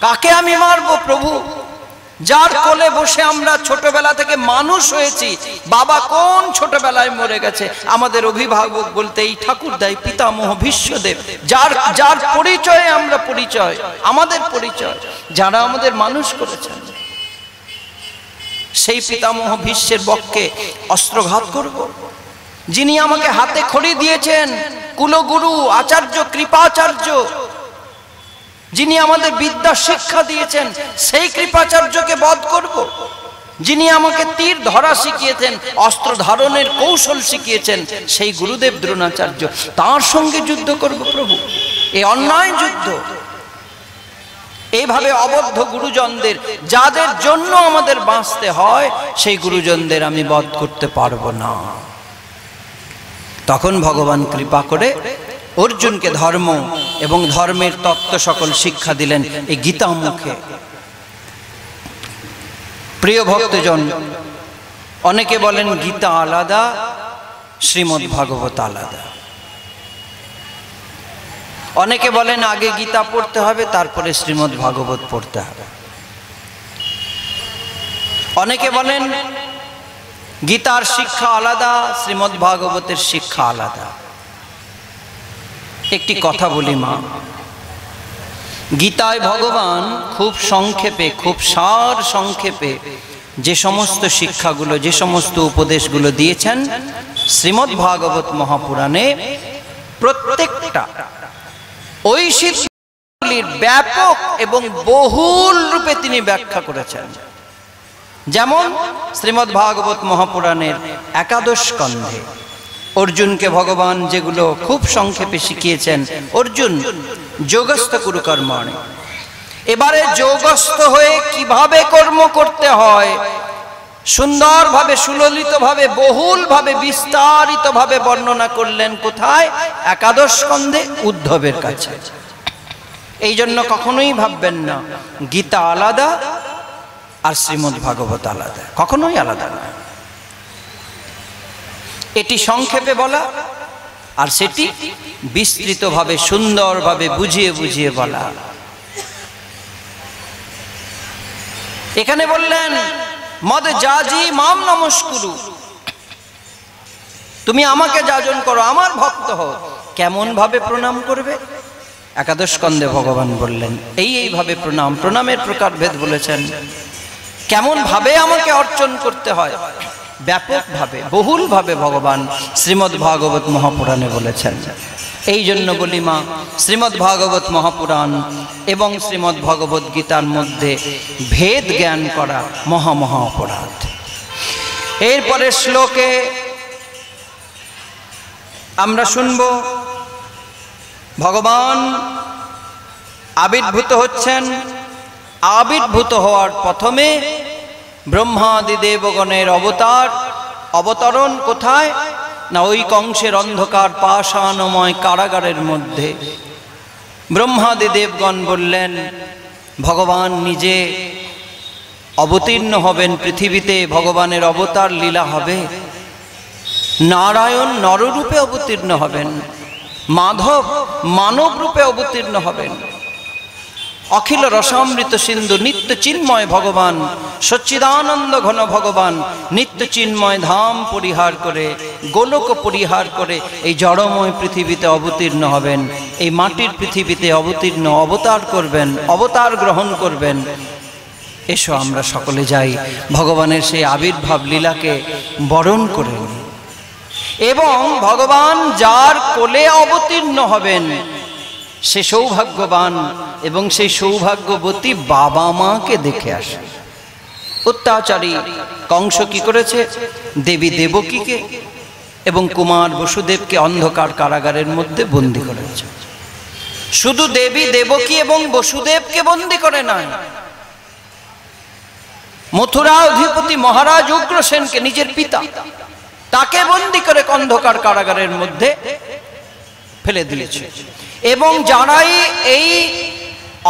কাকে আমি মারবো প্রভু? যার কোলে বসে আমরা ছোটবেলা থেকে মানুষ হয়েছি। বাবা কোন ছোটবেলায় মরে গেছে, আমাদের অভিভাবক বলতে এই ঠাকুরদাই পিতামহ ভীষ্মদেব, যার যার পরিচয়ে আমরা পরিচয়, আমাদের পরিচয়, যারা আমাদের মানুষ করেছেন, সেই পিতামহ ভীষ্মের বক্ষে অস্ত্রঘাত করব? যিনি আমাকে হাতে খড়ি দিয়েছেন, কুলগুরু আচার্য কৃপাচার্য, যিনি আমাদের বিদ্যা শিক্ষা দিয়েছেন, সেই কৃপাচার্যকে বধ করব? যিনি আমাকে তীর ধরা শিখিয়েছেন, অস্ত্র ধারণের কৌশল শিখিয়েছেন, সেই গুরুদেব দ্রোণাচার্য, তার সঙ্গে যুদ্ধ করব প্রভু? এই অন্যায় যুদ্ধ। এইভাবে অবদ্ধ গুরুজনদের, যাদের জন্য আমাদের বাঁচতে হয়, সেই গুরুজনদের আমি বধ করতে পারবো না। তখন ভগবান কৃপা করে অর্জুনকে ধর্ম এবং ধর্মের তত্ত্ব সকল শিক্ষা দিলেন এই গীতা মুখে। প্রিয় ভক্তজন, অনেকে বলেন গীতা আলাদা, শ্রীমদ্ ভাগবত আলাদা। অনেকে বলেন আগে গীতা পড়তে হবে, তারপরে শ্রীমদ্ ভাগবত পড়তে হবে। অনেকে বলেন গীতার শিক্ষা আলাদা, শ্রীমদ্ ভাগবতের শিক্ষা আলাদা। একটি কথা বলি মা, গীতায় ভগবান খুব সংক্ষেপে, খুব সার সংক্ষেপে যে সমস্ত শিক্ষাগুলো, যে সমস্ত উপদেশগুলো দিয়েছেন, শ্রীমদ্ ভাগবত মহাপুরাণে প্রত্যেকটা ওই শিক্ষাগুলির ব্যাপক এবং বহুল রূপে তিনি ব্যাখ্যা করেছেন। যেমন শ্রীমদ্ ভাগবত মহাপুরাণের একাদশ স্কন্ধে অর্জুনকে ভগবান যেগুলো খুব সংক্ষেপে শিখিয়েছেন, অর্জুন যোগস্থ কুরু কর্মণি, এবারে যোগস্থ হয়ে কিভাবে কর্ম করতে হয় সুন্দরভাবে, সুললিতভাবে, বহুলভাবে, বিস্তারিতভাবে বর্ণনা করলেন। কোথায়? একাদশ স্কন্ধে, উদ্ধবের কাছে। এই জন্য কখনোই ভাববেন না গীতা আলাদা আর শ্রীমদ্ ভাগবত আলাদা, কখনোই আলাদা না। এটি সংক্ষেপে বলা আর সেটি বিস্তৃতভাবে, সুন্দরভাবে বুঝিয়ে বুঝিয়ে বলা। এখানে বললেন মদ যাজি মাম নমস্কুরু, তুমি আমাকে যাজন করো, আমার ভক্ত হও। কেমন ভাবে প্রণাম করবে? একাদশ স্কন্ধে ভগবান বললেন এইভাবে প্রণাম, প্রণামের প্রকারভেদ বলেছেন। কেমন ভাবে আমাকে অর্চন করতে হয়, ব্যাপকভাবে, বহুলভাবে ভগবান শ্রীমদ্ ভাগবত মহাপুরাণে বলেছেন। এই জন্য বলি মা, শ্রীমদ্ ভাগবত মহাপুরাণ এবং শ্রীমদ্ ভগবত গীতার মধ্যে ভেদ জ্ঞান করা মহা অপরাধ। এরপরে শ্লোকে আমরা শুনব ভগবান আবির্ভূত হচ্ছেন। আবির্ভূত হওয়ার প্রথমে ব্রহ্মাদি দেবগণের অবতরণ কোথায়? না ওই কংসের অন্ধকার পাষাণময় কারাগারের মধ্যে। ব্রহ্মাদি দেবগণ বললেন ভগবান নিজে অবতীর্ণ হবেন পৃথিবীতে, ভগবানের অবতার লীলা হবে। নারায়ণ নররূপে অবতীর্ণ হবেন, মাধব মানব রূপে অবতীর্ণ হবেন। অখিল রসামৃত সিন্ধু নিত্য চিন্ময় ভগবান, সচ্চিদানন্দ ঘন ভগবান নিত্য চিন্ময় ধাম পরিহার করে, গোলক পরিহার করে এই জড়ময় পৃথিবীতে অবতীর্ণ হবেন। এই মাটির পৃথিবীতে অবতীর্ণ, অবতার করবেন, অবতার গ্রহণ করবেন। এসো আমরা সকলে যাই ভগবানের সেই আবির্ভাব লীলাকে বরণ করে নিই। এবং ভগবান যার কোলে অবতীর্ণ হবেন সে সৌভাগ্যবান এবং সেই সৌভাগ্যবতী বাবা মাকে দেখে আসে। অত্যাচারী কংস কি করেছে? দেবী দেবকীকে এবং কুমার বসুদেবকে অন্ধকার কারাগারের মধ্যে বন্দী করেছে। শুধু দেবী দেবকী এবং বসুদেবকে বন্দী করে নয়, মথুরা অধিপতি মহারাজ উগ্রসেনকে, নিজের পিতা, তাকে বন্দী করে অন্ধকার কারাগারের মধ্যে ফেলে দিয়েছে। এবং যারাই এই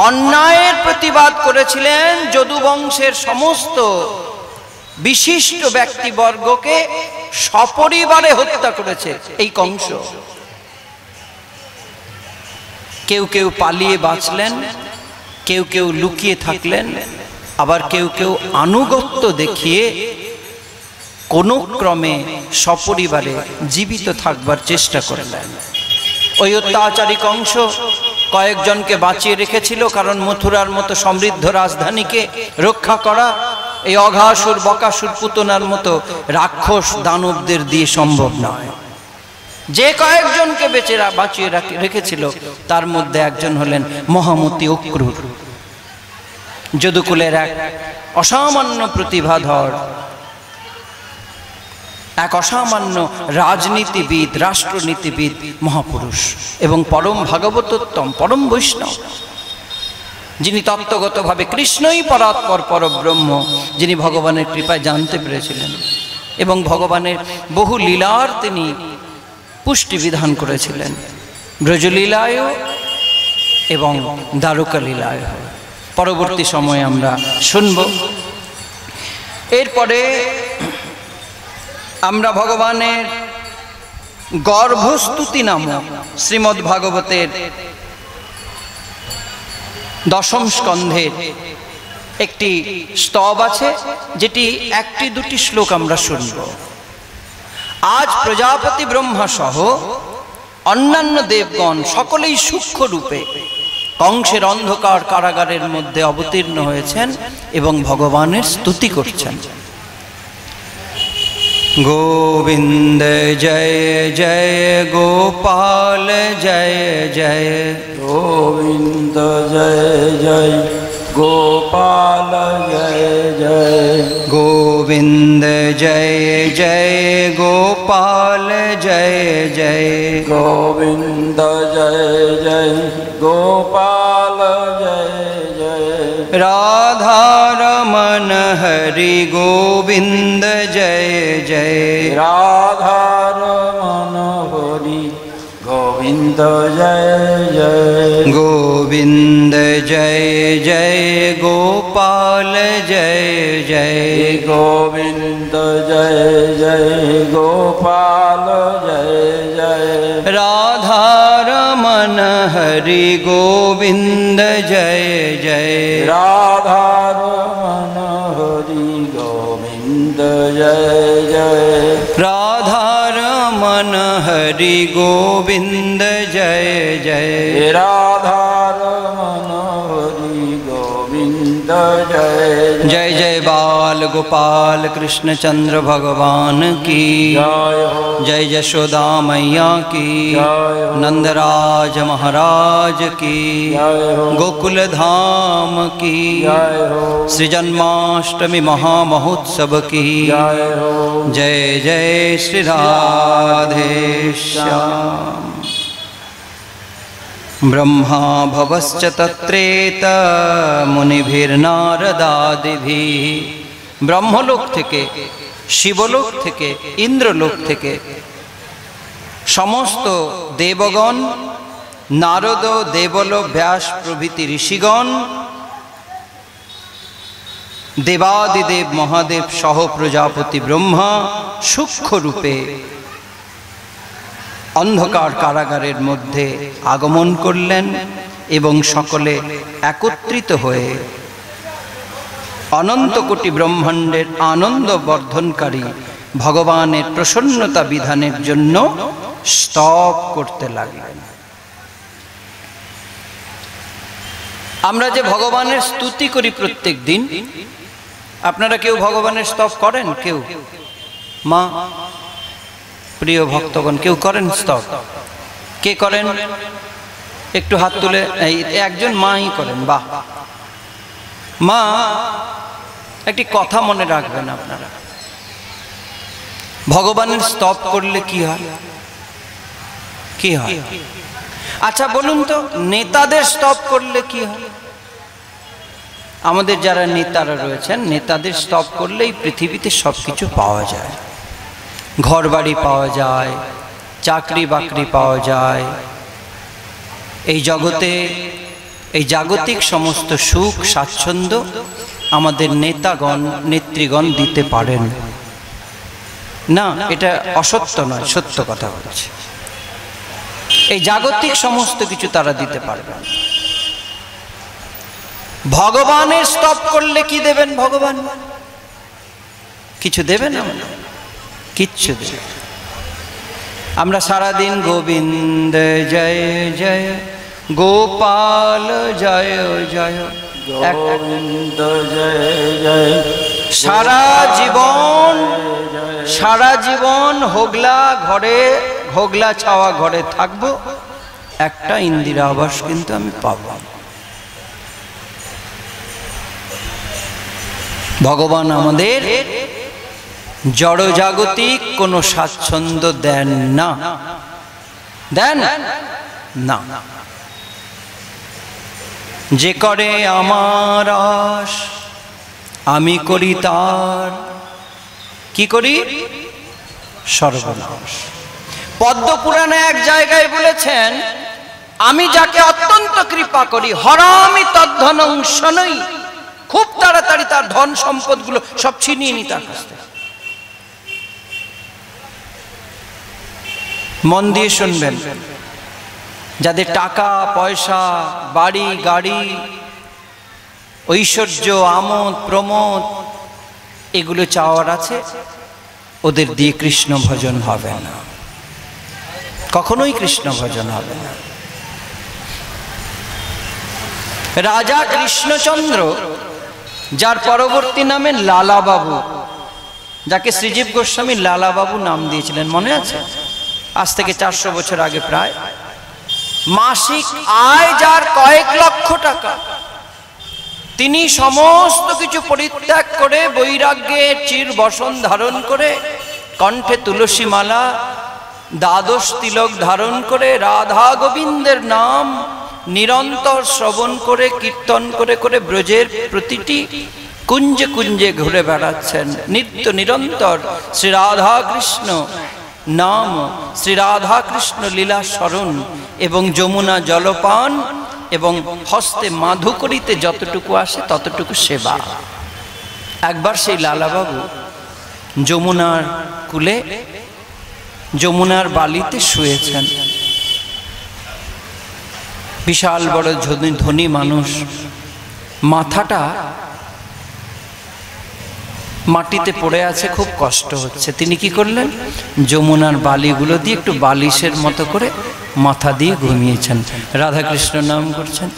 অন্যায়ের প্রতিবাদ করেছিলেন, যদুবংশের সমস্ত বিশিষ্ট ব্যক্তিবর্গকে সপরিবারে হত্যা করেছে এই কংস। কেউ কেউ পালিয়ে বাঁচলেন, কেউ কেউ লুকিয়ে থাকলেন, আবার কেউ কেউ আনুগত্য দেখিয়ে কোনো ক্রমে সপরিবারে জীবিত থাকবার চেষ্টা করলেন। ওই অত্যাচারী কংস কয়েকজনকে বাঁচিয়ে রেখেছিল, কারণ মথুরার মতো সমৃদ্ধ রাজধানীকে রক্ষা করা এই অঘাসুর বকাসুর পুতনার মতো রাক্ষস দানবদের দিয়ে সম্ভব নয়। যে কয়েকজনকে বাঁচিয়ে রেখেছিল তার মধ্যে একজন হলেন মহামতি অক্রূর, যদুকুলের এক অসামান্য প্রতিভাধর, এক অসামান্য রাজনীতিবিদ, রাষ্ট্রনীতিবিদ, মহাপুরুষ এবং পরম ভাগবতোত্তম, পরম বৈষ্ণব, যিনি তত্ত্বগতভাবে কৃষ্ণই পরাৎপর পরব্রহ্ম, যিনি ভগবানের কৃপায় জানতে পেরেছিলেন এবং ভগবানের বহু লীলার তিনি পুষ্টি বিধান করেছিলেন, ব্রজলীলায় এবং দ্বারকা লীলায়। পরবর্তী সময়ে আমরা শুনব। এরপরে আমরা ভগবানের গর্ভস্তুতি নামক শ্রীমদ্ ভাগবতের দশম স্কন্ধের একটি স্তব আছে, যেটি একটি দুটি শ্লোক আমরা শুনব। আজ প্রজাপতি ব্রহ্মা সহ অন্যান্য দেবগণ সকলেই সূক্ষ্ম রূপে কংসের অন্ধকার কারাগারের মধ্যে অবতীর্ণ হয়েছেন এবং ভগবানের স্তুতি করছেন। গোবিন্দ জয় জয় গোপাল জয় জয়, গোবিন্দ জয় জয় গোপাল জয় জয়, গোবিন্দ জয় জয় গোপাল জয় জয়, গোবিন্দ জয় জয় গোপাল জয় জয়, রাধারমণ হরি গোবিন্দ জয় জয়, রাধারমণ হরি গোবিন্দ জয় জয়, গোবিন্দ জয় জয় গোপাল জয় জয়, গোবিন্দ জয় জয় গোপাল জয় জয়, রাধারমণ হরি গোবিন্দ জয় জয়, রাধারমণ হরি গোবিন্দ জয় জয়, রাধারমণ হরি গোবিন্দ জয় জয়, রাধারমণ হরি গোবিন্দ জয় जय जय बाल गोपाल कृष्ण चंद्र भगवान की जय हो, जय यशोदा मैया की जय हो, नंदराज महाराज की जय हो, गोकुल धाम की जय हो, श्री जन्माष्टमी महामहोत्सव की जय हो, जय जय श्री राधे श्याम। ब्रह्मा भवश्च तत्रेत मुनिभिर्नारदादिभिः, ब्रह्मलोक থেকে, শিবলোক থেকে, ইন্দ্রলোক থেকে সমস্ত দেবগণ, নারদ, দেবল, ব্যাস প্রভৃতি ঋষিগণ, দেবাদিদেব মহাদেব সহ প্রজাপতি ব্রহ্মা সূক্ষ্ম রূপে অন্ধকার কারাগারের মধ্যে আগমন করলেন এবং সকলে একত্রিত হয়ে অনন্ত কোটি ব্রহ্মাণ্ডের আনন্দ বর্ধনকারী ভগবানের প্রসন্নতা বিধানের জন্য স্তব করতে লাগলেন। আমরা যে ভগবানের স্তুতি করি প্রত্যেক দিন, আপনারা কেউ ভগবানের স্তব করেন? কেউ? মা, প্রিয় ভক্তগণ, কেউ করেন স্তব? কে করেন? একটু হাত তুলে। একজন মাই করেন, বাহ। মা, একটি কথা মনে রাখবেন আপনারা, ভগবানের স্তব করলে কি হয়? কি হয়? আচ্ছা বলুন তো, নেতাদের স্তব করলে কি হয়? আমাদের যারা নেতারা রয়েছেন, নেতাদের স্তব করলেই পৃথিবীতে সবকিছু পাওয়া যায়। ঘর বাড়ি পাওয়া যায়, চাকরি বাকরি পাওয়া যায়, এই জগতে এই জাগতিক সমস্ত সুখ স্বাচ্ছন্দ্য আমাদের নেতাগণ নেত্রীগণ দিতে পারেন না। এটা অসত্য নয়, সত্য কথা বলছি। এই জাগতিক সমস্ত কিছু তারা দিতে পারবে না। ভগবানের স্তব করলে কি দেবেন ভগবান? কিছু দেবেন? কিচ্ছু দেবেন। আমরা সারাদিন গোবিন্দ জয় জয়, গোপাল জয় জয়, গোবিন্দ জয় জয়, সারা জীবন হোগলা ছাওয়া ঘরে থাকবো, একটা ইন্দিরা আবাস কিন্তু আমি পাবো। ভগবান আমাদের জড়জাগতিক কোনো স্বাচ্ছন্দ্য দেন না, দেন না। যে করে আমার আশ আমি করি তার, কি করি? সর্বনাশ। পদ্ম পুরাণে এক জায়গায় বলেছেন, আমি যাকে অত্যন্ত কৃপা করি হরামি তদ্ধনং শনৈ, খুব তাড়াতাড়ি তার ধন সম্পদগুলো সব ছিনিয়ে নি তার কাছ থেকে। মন দিয়ে শুনবেন, যাদের টাকা পয়সা, বাড়ি গাড়ি, ঐশ্বর্য, আমোদ প্রমোদ এগুলো চাওয়ার আছে, ওদের দিয়ে কৃষ্ণ ভজন হবে না, কখনোই কৃষ্ণ ভজন হবে না। রাজা কৃষ্ণচন্দ্র, যার পরবর্তী নামে লালা বাবু, যাকে শ্রীজীব গোস্বামী লালা বাবু নাম দিয়েছিলেন, মনে আছে? আজ থেকে 400 বছর আগে প্রায়। মাসিক আয় যার কয়েক লক্ষ টাকা, তিনি সমস্ত কিছু পরিত্যাগ করে বৈরাগ্যের চির বসন ধারণ করে, কণ্ঠে তুলসী মালা, দ্বাদশ তিলক ধারণ করে, রাধা গোবিন্দের নাম নিরন্তর শ্রবণ করে, কীর্তন করে করে ব্রজের প্রতিটি কুঞ্জে কুঞ্জে ঘুরে বেড়াচ্ছেন, নিত্য নিরন্তর শ্রী রাধা কৃষ্ণ নাম, শ্রী রাধা কৃষ্ণ লীলা স্মরণ এবং যমুনা জলপান এবং হস্তে মাধু করিতে যতটুকু আসে ততটুকু সেবা। একবার সেই লালাবাবু যমুনার কূলে, যমুনার বালিতে শুয়েছেন। বিশাল বড় ধনী মানুষ, মাথাটা মাটিতে পড়ে আছে, খুব কষ্ট হচ্ছে। তিনি কি করলেন? যমুনার বালিগুলো দিয়ে একটু বালিশের মতো করে মাথা দিয়ে ঘুমিয়েছেন, রাধা কৃষ্ণ নাম করছেন,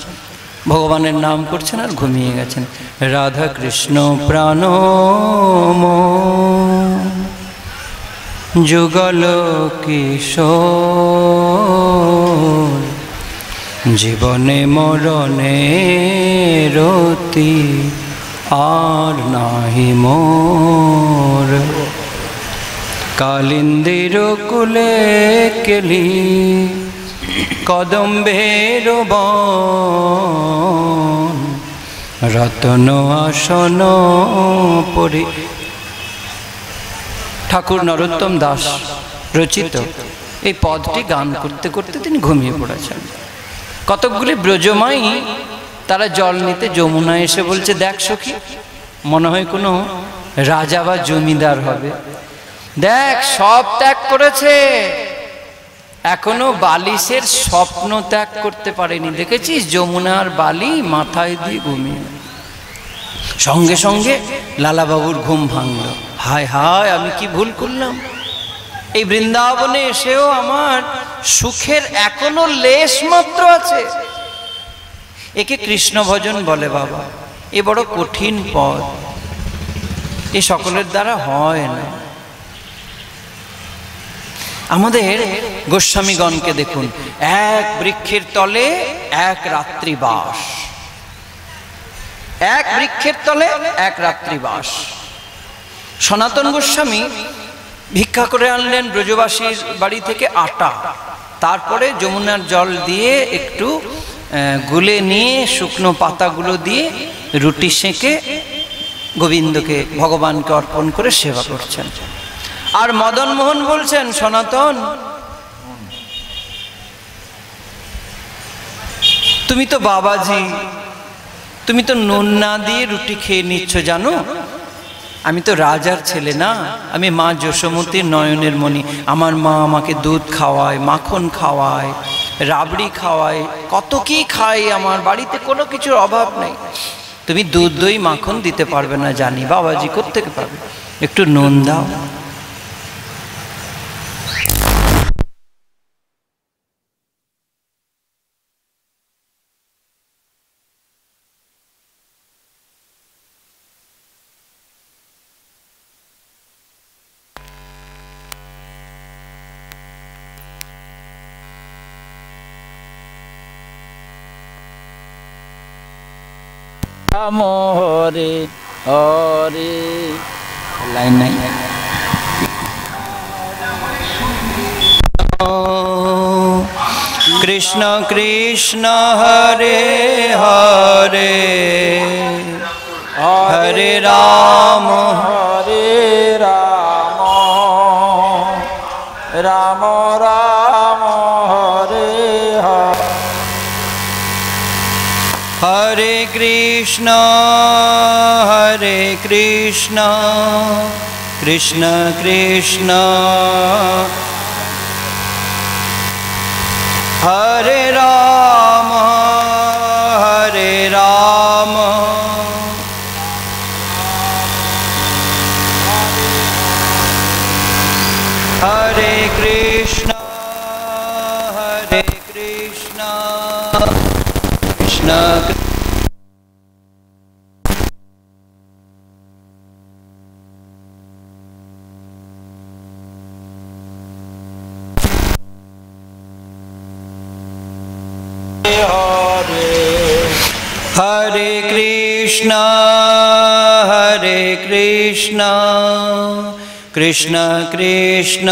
ভগবানের নাম করছেন আর ঘুমিয়ে গেছেন। রাধা কৃষ্ণ প্রাণ যুগল কিশোর, জীবনে মরণে রতি আর নাহি মোর, কালিন্দির কুলে কেলি কদম্বের বন, রতন আসন পরি। ঠাকুর নরোত্তম দাস রচিত এই পদটি গান করতে করতে তিনি ঘুমিয়ে পড়েছেন। কতকগুলি ব্রজমাই তারা জল নিতে যমুনায় এসে বলছে, দেখ সখী, মনে হয় কোনো রাজা বা জমিদার হবে, দেখ সব ত্যাগ করেছে, এখনো বালিশের স্বপ্ন ত্যাগ করতে পারেনি, দেখেছিস যমুনার বালি মাথায় দিয়ে ঘুমিয়ে। সঙ্গে সঙ্গে লালাবাবুর ঘুম ভাঙল। হায় হায়, আমি কি ভুল করলাম? এই বৃন্দাবনে এসেও আমার সুখের এখনো লেশ মাত্র আছে। একে কৃষ্ণ ভজন বলে বাবা, এ বড় কঠিন পদ, এ সকলের দ্বারা হয় না। আমাদের গোস্বামীগণকে দেখুন, এক বৃক্ষের তলে এক রাত্রিবাস, এক বৃক্ষের তলে এক রাত্রিবাস। সনাতন গোস্বামী ভিক্ষা করে আনলেন ব্রজবাসীর বাড়ি থেকে আটা, তারপরে যমুনার জল দিয়ে একটু গুলে নিয়ে শুকনো পাতাগুলো দিয়ে রুটি সেঁকে গোবিন্দকে, ভগবানকে অর্পণ করে সেবা করছেন। আর মদন মোহন বলছেন, সনাতন তুমি তো বাবাজি, তুমি তো নুন না দিয়ে রুটি খেয়ে নিচ্ছ, জানো আমি তো রাজার ছেলে না, আমি মা যশোমতীর নয়নের মণি। আমার মা আমাকে দুধ খাওয়ায়, মাখন খাওয়ায়, রাবড়ি খাওয়ায়, কত কি খায়, আমার বাড়িতে কোনো কিছুর অভাব নেই। তুমি দুধ দই মাখন দিতে পারবে না জানি, বাবাজি কোত্থেকে পাবে, একটু নুন দাও। রাম হরে হরে, লাইন নাই। কৃষ্ণ কৃষ্ণ হরে হরে, হরে রাম হরে রাম, রাম রাম হরে হরে, হরে কৃষ্ণ হরে কৃষ্ণ, কৃষ্ণ কৃষ্ণ হরে রাম হরে রাম, হরে কৃষ্ণ হরে কৃষ্ণ, কৃষ্ণ হরে কৃষ্ণ হরে কৃষ্ণ, কৃষ্ণ কৃষ্ণ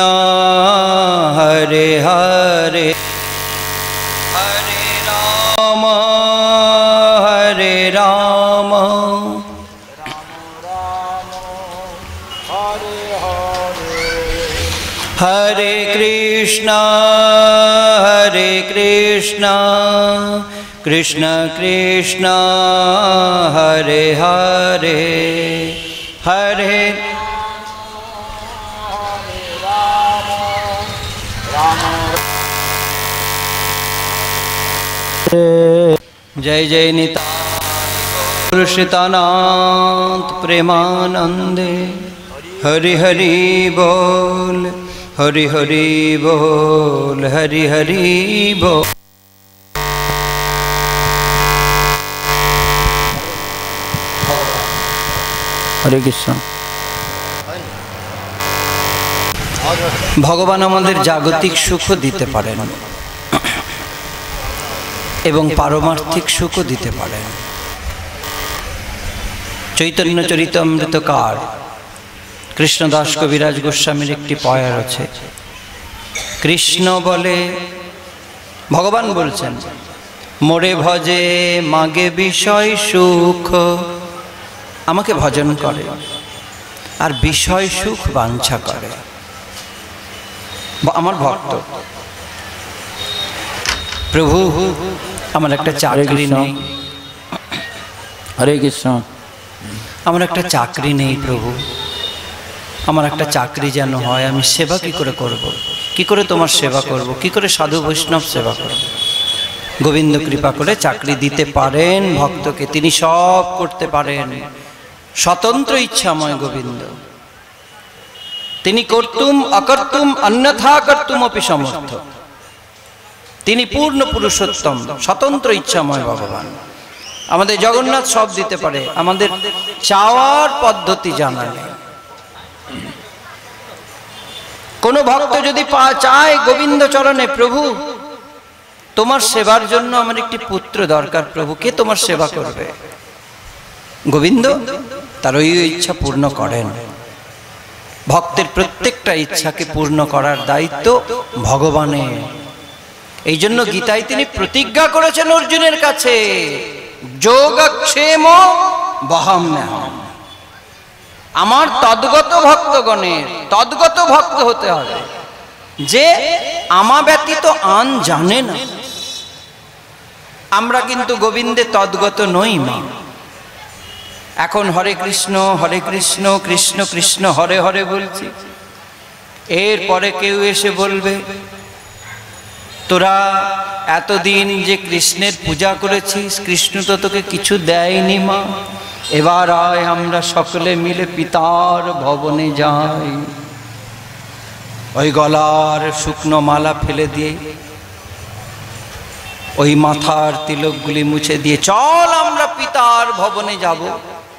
হরে হরে, হরে রাম হরে রাম, হরে কৃষ্ণ হরে কৃষ্ণ, কৃষ্ণ কৃষ্ণ হরে হরে, হরে জয় জয় নিতাই শ্রীতানাথ প্রেমানন্দে, হরি হরি বল, হরি হরি বল, হরি হরি বল। হরে কৃষ্ণ। ভগবান আমাদের জাগতিক সুখও দিতে পারেন এবং পারমার্থিক সুখও দিতে পারেন। চৈতন্য চরিতামৃতকার কৃষ্ণদাস কবিরাজ গোস্বামীর একটি পয়ার আছে। কৃষ্ণ বলে, ভগবান বলছেন, মোরে ভজে মাগে বিষয় সুখ, আমাকে ভজন করে আর বিষয় সুখ বাঞ্ছা করে। আমার ভক্ত, প্রভু আমার একটা চাকরি নেই, হরে কৃষ্ণ, আমার একটা চাকরি নেই প্রভু, আমার একটা চাকরি যেন হয়, আমি সেবা কি করে করব, কি করে তোমার সেবা করব, কি করে সাধু বৈষ্ণব সেবা করব। গোবিন্দ কৃপা করে চাকরি দিতে পারেন ভক্তকে, তিনি সব করতে পারেন, স্বতন্ত্র ইচ্ছাময় গোবিন্দ। তিনি কর্তুম অকর্তুম অন্যথা কর্তুম অপি সমর্থ, তিনি পূর্ণ পুরুষোত্তম, স্বতন্ত্র ইচ্ছাময় ভগবান। আমাদের জগন্নাথ সব দিতে পারে, আমাদের চাওয়ার পদ্ধতি জানা নেই। কোন ভক্ত যদি চায় গোবিন্দ চরণে, প্রভু তোমার সেবার জন্য আমার একটি পুত্র দরকার, প্রভু কে তোমার সেবা করবে, গোবিন্দ তার ওই ইচ্ছা পূর্ণ করেন। ভক্তের প্রত্যেকটা ইচ্ছাকে পূর্ণ করার দায়িত্ব ভগবানের। এই জন্য গীতায় তিনি প্রতিজ্ঞা করেছেন অর্জুনের কাছে, যোগক্ষেম বহাম্যহম। আমার তদ্গত ভক্তগণের তদ্গত ভক্ত হতে হবে, যে আমা ব্যতীত আন জানে না। আমরা কিন্তু গোবিন্দে তদ্গত নই মা। এখন হরে কৃষ্ণ কৃষ্ণ কৃষ্ণ হরে হরে বলছি, এরপরে কেউ এসে বলবে তোরা এতদিন যে কৃষ্ণের পূজা করেছিস, কৃষ্ণ তো তোকে কিছু দেয়নি মা, এবার আয় আমরা সকলে মিলে পিতার ভবনে যাই। ওই গলার শুকনো মালা ফেলে দিয়ে, ওই মাথার তিলকগুলি মুছে দিয়ে চল আমরা পিতার ভবনে যাব।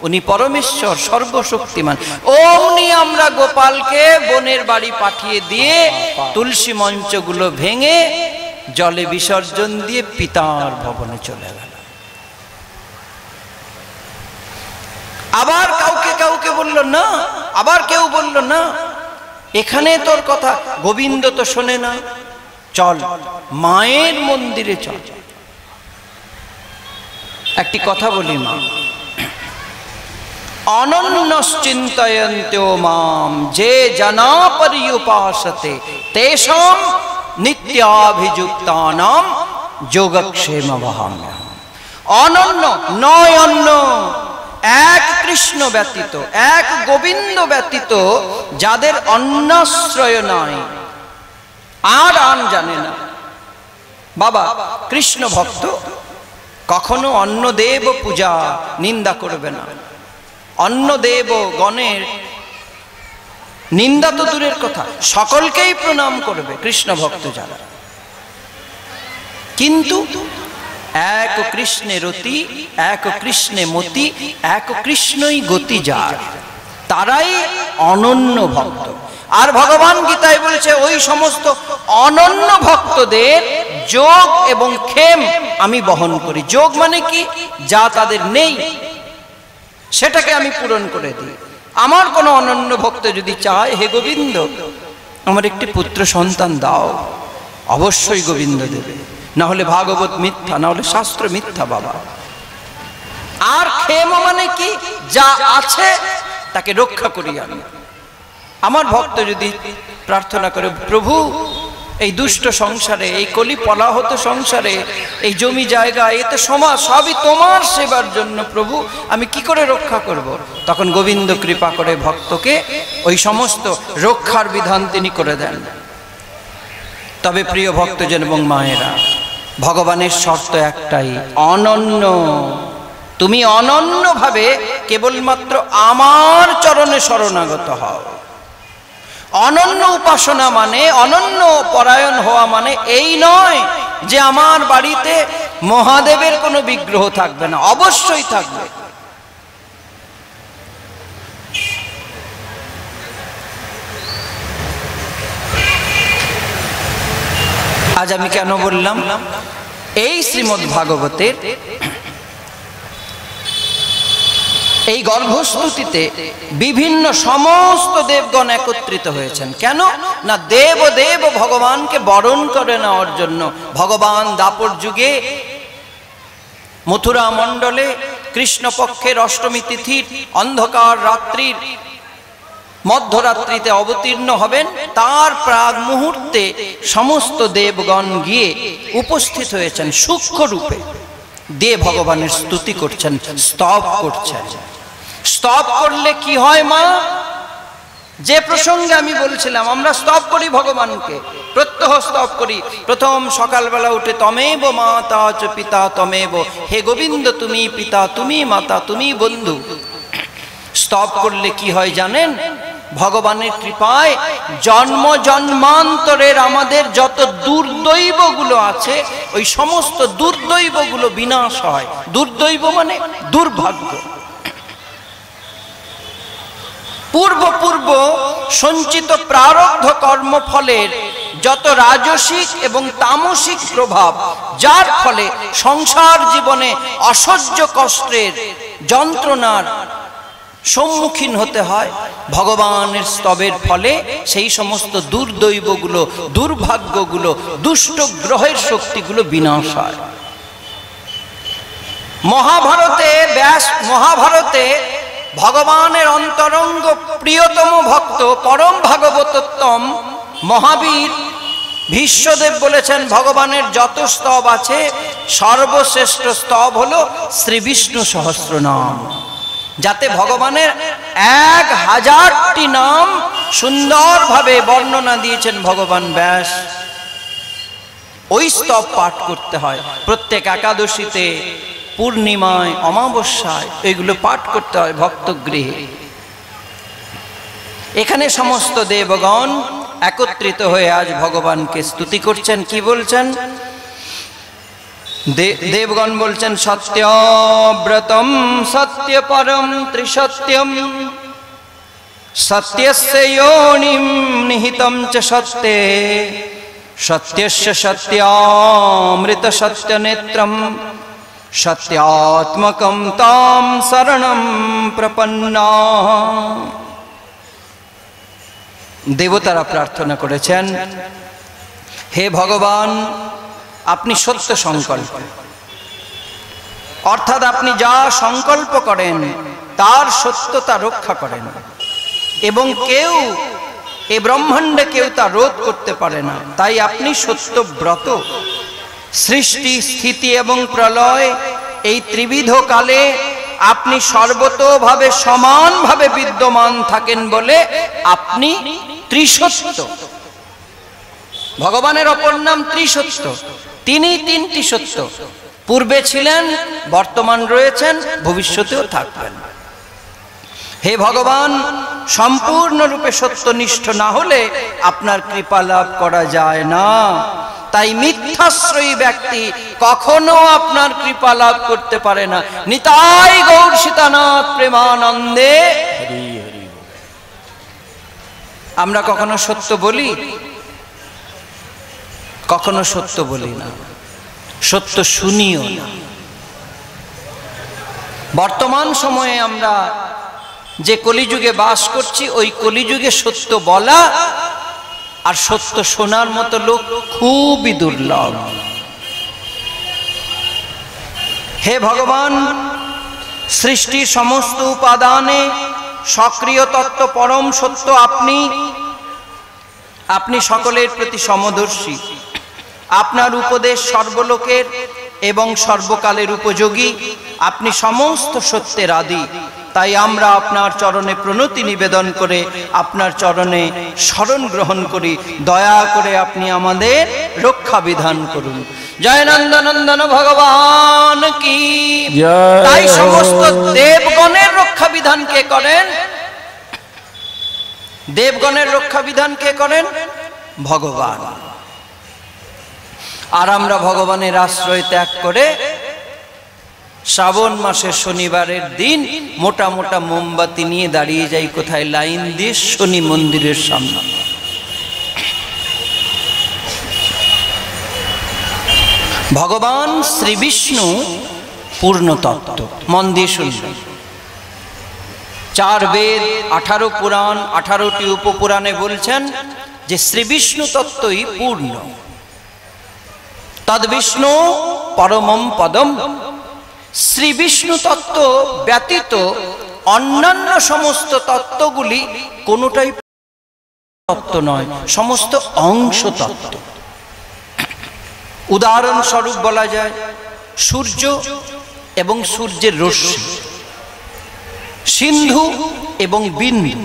উনি পরমেশ্বর, সর্বশক্তিমান। অমনি আমরা গোপালকে বনের বাড়ি পাঠিয়ে দিয়ে তুলসী মঞ্চগুলো ভেঙে জলে বিসর্জন দিয়ে পিতার ভবনে চলে গেল। আবার কাউকে বলল না, আবার কেউ বলল না এখানে তোর কথা গোবিন্দ তো শোনে না, চল মায়ের মন্দিরে চল। একটি কথা বলি মা, অনন্যশ্চিন্তয়ন্তো মাম যে জনা পর্যুপাসতে তেষাং নিত্যাভিযুক্তানাম যোগক্ষেম বহাম্যহম। অনন্য নয় অন্য, এক কৃষ্ণ ব্যতীত, এক গোবিন্দ ব্যতীত যাদের অন্যাশ্রয় নয়, আর আন জানে না। বাবা কৃষ্ণ ভক্ত কখনো অন্য দেব পূজা নিন্দা করবে না, অন্য দেব গণের নিন্দা তো দূরের কথা, সকলকেই প্রণাম করবে কৃষ্ণ ভক্ত যারা। কিন্তু এক কৃষ্ণে রতি, এক কৃষ্ণে মতি, এক কৃষ্ণই গতি যার, তারাই অনন্য ভক্ত। আর ভগবান গীতায় বলেছে ওই সমস্ত অনন্য ভক্তদের যোগ এবং ক্ষেম আমি বহন করি। যোগ মানে কি? যা তাদের নেই সেটাকে আমি পূরণ করে দিই। আমার কোনো অনন্য ভক্ত যদি চায়, হে গোবিন্দ আমার একটি পুত্র সন্তান দাও, অবশ্যই গোবিন্দ দেবে, না হলে ভাগবত মিথ্যা, না হলে শাস্ত্র মিথ্যা বাবা। আর ক্ষেম মানে কি? যা আছে তাকে রক্ষা করি আমি। আমার ভক্ত যদি প্রার্থনা করে, প্রভু এই দুষ্ট সংসারে, এই কলি পলাহত সংসারে, এই জমি জায়গা, এই তো সমাজ সবই তোমার সেবার জন্য, প্রভু আমি কি করে রক্ষা করব? তখন গোবিন্দ কৃপা করে ভক্তকে ওই সমস্ত রক্ষার বিধান তিনি করে দেন। তবে প্রিয় ভক্তজন এবং মায়েরা, ভগবানের শর্ত একটাই, অনন্য। তুমি অনন্যভাবে কেবলমাত্র আমার চরণে শরণাগত হও। অনন্য উপাসনা মানে, অনন্য পরায়ণ হওয়া মানে এই নয় যে আমার বাড়িতে মহাদেবের কোনো বিগ্রহ থাকবে না, অবশ্যই থাকবে। আজ আমি কেন বললাম, এই শ্রীমদ্ ভাগবতের এই গর্ভস্তুতিতে বিভিন্ন সমস্ত দেবগণ একত্রিত হয়েছেন। কেন না, দেব দেব ভগবানকে বরণ করে নেওয়ার জন্য। ভগবান দাপর যুগে মথুরা মণ্ডলে কৃষ্ণপক্ষের অষ্টমী তিথির অন্ধকার রাত্রির মধ্যরাত্রিতে অবতীর্ণ হবেন। তার প্রাগ মুহূর্তে সমস্ত দেবগণ গিয়ে উপস্থিত হয়েছেন সূক্ষ্ম রূপে, দিয়ে ভগবানের স্তুতি করছেন, স্তব করছেন। স্তব করলে কি হয় মা? যে প্রসঙ্গে আমি বলছিলাম, আমরা স্তব করি ভগবানকে, প্রত্যহ স্তব করি। প্রথম সকালবেলা উঠে তমেব মাতা চ পিতা তমেব, হে গোবিন্দ তুমি পিতা, তুমি মাতা, তুমি বন্ধু। স্তব করলে কি হয় জানেন? ভগবানের কৃপায় জন্ম জন্মান্তরের আমাদের যত দুর্দৈবগুলো আছে, ওই সমস্ত দুর্দৈবগুলো বিনাশ হয়। দুর্দৈব মানে দুর্ভাগ্য। পূর্ব সঞ্চিত প্রারব্ধ কর্মফলের যত রাজসিক এবং তামসিক প্রভাব, যার ফলে সংসার জীবনে অসহ্য কষ্টের যন্ত্রণার সম্মুখীন হতে হয়, ভগবানের স্তবের ফলে সেই সমস্ত দুর্দৈবগুলো, দুর্ভাগ্যগুলো, দুষ্ট গ্রহের শক্তিগুলো বিনাশ হয়। মহাভারতে ভগবানের অন্তরঙ্গ প্রিয়তম ভক্ত পরম ভাগবতোত্তম মহাবীর ভীষ্মদেব বলেছেন, ভগবানের যত স্তব আছে সর্বশ্রেষ্ঠ স্তব হলো শ্রী বিষ্ণু সহস্রনাম। যাতে ভগবানের 1000টি নাম সুন্দরভাবে বর্ণনা দিয়েছেন ভগবান ব্যাস। ওই স্তব পাঠ করতে হয় প্রত্যেক একাদশীতে, পূর্ণিমায়, অমাবস্যায় এগুলো পাঠ করতে হয় ভক্তগৃহে। এখানে সমস্ত দেবগণ একত্রিত হয়ে আজ ভগবানকে স্তুতি করছেন। কি বলছেন? দেবগণ বলছেন সত্যব্রতম সত্য পরম ত্রিসত্যম সত্যস্য যোনিম নিহিতম চ সত্যে সত্যস্য সত্যামৃত সত্য নেত্রম সত্যাত্মকম তাম শরণম প্রপন্না। দেবতারা প্রার্থনা করেছেন, হে ভগবান, আপনি সত্য সংকল্প, অর্থাৎ আপনি যা সংকল্প করেন তার সত্যতা রক্ষা করেন এবং কেউ এ ব্রহ্মাণ্ডে কেউ তা রোধ করতে পারে না। তাই আপনি সত্যব্রত। সৃষ্টি, স্থিতি এবং প্রলয় এই ত্রিবিধ কালে আপনি সর্বতোভাবে সমানভাবে বিদ্যমান থাকেন বলে আপনি ত্রিসত্য। ভগবানের অপর নাম ত্রিসত্য। তিনি তিনটি সত্য, পূর্বে ছিলেন, বর্তমান রয়েছেন, ভবিষ্যতেও থাকবেন। হে ভগবান, সম্পূর্ণরূপে সত্যনিষ্ঠ না হলে আপনার কৃপা লাভ করা যায় না। তাই মিথ্যাশ্রয়ী ব্যক্তি কখনো আপনার কৃপা লাভ করতে পারে না। নিতাই গৌর সীতানাথ প্রেমানন্দে। আমরা কখনো সত্য বলি? কখনো সত্য বলি না, সত্য শুনিও না। বর্তমান সময়ে আমরা যে কলিযুগে বাস করছি, ওই কলিযুগে সত্য বলা আর সত্য শোনার মতো লোক খুবই দুর্লভ। হে ভগবান, সৃষ্টির সমস্ত উপাদানে সক্রিয় তত্ত্ব পরম সত্য আপনি। আপনি সকলের প্রতি সমদর্শী। আপনার উপদেশ সর্বলোকের এবং সর্বকালের উপযোগী। আপনি সমস্ত সত্যের আদি। তাই আমরা আপনার চরণে প্রণতি নিবেদন করে আপনার চরণে শরণ গ্রহণ করি। দয়া করে আপনি আমাদের রক্ষা বিধান করুন। জয় নন্দনন্দন ভগবান কি। তাই সমস্ত দেবগণের রক্ষা বিধান কে করেন? দেবগণের রক্ষা বিধান কে করেন? ভগবান। আর আমরা ভগবানের আশ্রয় ত্যাগ করে শ্রাবণ মাসের শনিবারের দিন মোটা মোটা মোমবাতি নিয়ে দাঁড়িয়ে যাই কোথায়? লাইন দিয়ে শনি মন্দিরের সামনে। ভগবান শ্রী বিষ্ণু পূর্ণ তত্ত্ব। মন দিয়ে শুনবেন। 4 বেদ, 18 পুরাণ, 18টি উপপুরাণে বলছেন যে শ্রী বিষ্ণু তত্ত্বই পূর্ণ। তদ বিষ্ণু পরমম পদম। শ্রী বিষ্ণু তত্ত্ব ব্যতীত অন্যান্য সমস্ত তত্ত্বগুলি কোনোটাই তত্ত্ব নয়, সমস্ত অংশ তত্ত্ব। উদাহরণস্বরূপ বলা যায় সূর্য এবং সূর্যের রশ্মি, সিন্ধু এবং বিন্দু।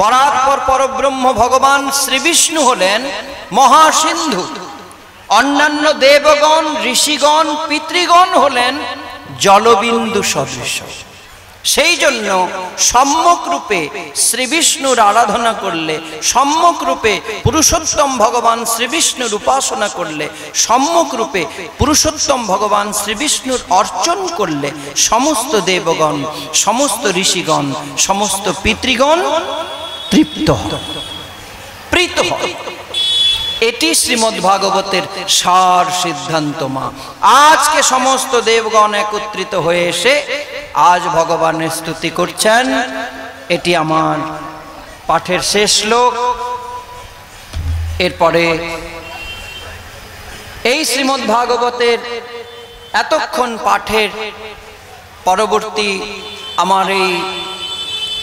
পরাৎপর পরব্রহ্ম ভগবান শ্রী বিষ্ণু হলেন মহাসিন্ধু। অন্যান্য দেবগণ, ঋষিগণ, পিতৃগণ হলেন জলবিন্দু সদৃশ। সেই জন্য সম্যক রূপে শ্রী বিষ্ণুর আরাধনা করলে, সম্যক রূপে পুরুষোত্তম ভগবান শ্রী বিষ্ণুর উপাসনা করলে, সম্যক রূপে পুরুষোত্তম ভগবান শ্রী বিষ্ণুর অর্চন করলে সমস্ত দেবগণ, সমস্ত ঋষিগণ, সমস্ত পিতৃগণ তৃপ্ত হয়, প্রীত হয়। এটি শ্রীমদ্ ভাগবতের সার সিদ্ধান্ত মা। আজকে সমস্ত দেবগণ একত্রিত হয়ে এসে আজ ভগবানের স্তুতি করছেন। এটি আমার পাঠের শেষ শ্লোক। এরপরে এই শ্রীমদ্ ভাগবতের এতক্ষণ পাঠের পরবর্তী আমার এই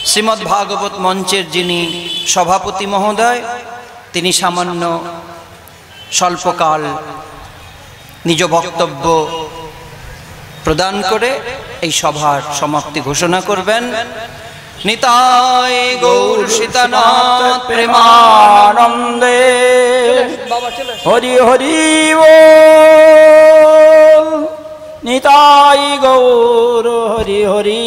শ্রীমদ্ ভাগবত মঞ্চের যিনি সভাপতি মহোদয়, তিনি সামান্য স্বল্পকাল নিজ বক্তব্য প্রদান করে এই সভার সমাপ্তি ঘোষণা করবেন। নিতাই গৌর সীতানাথ প্রেমানন্দে। বাবা চলে হরি হরি বল নিতাই গৌর হরি হরি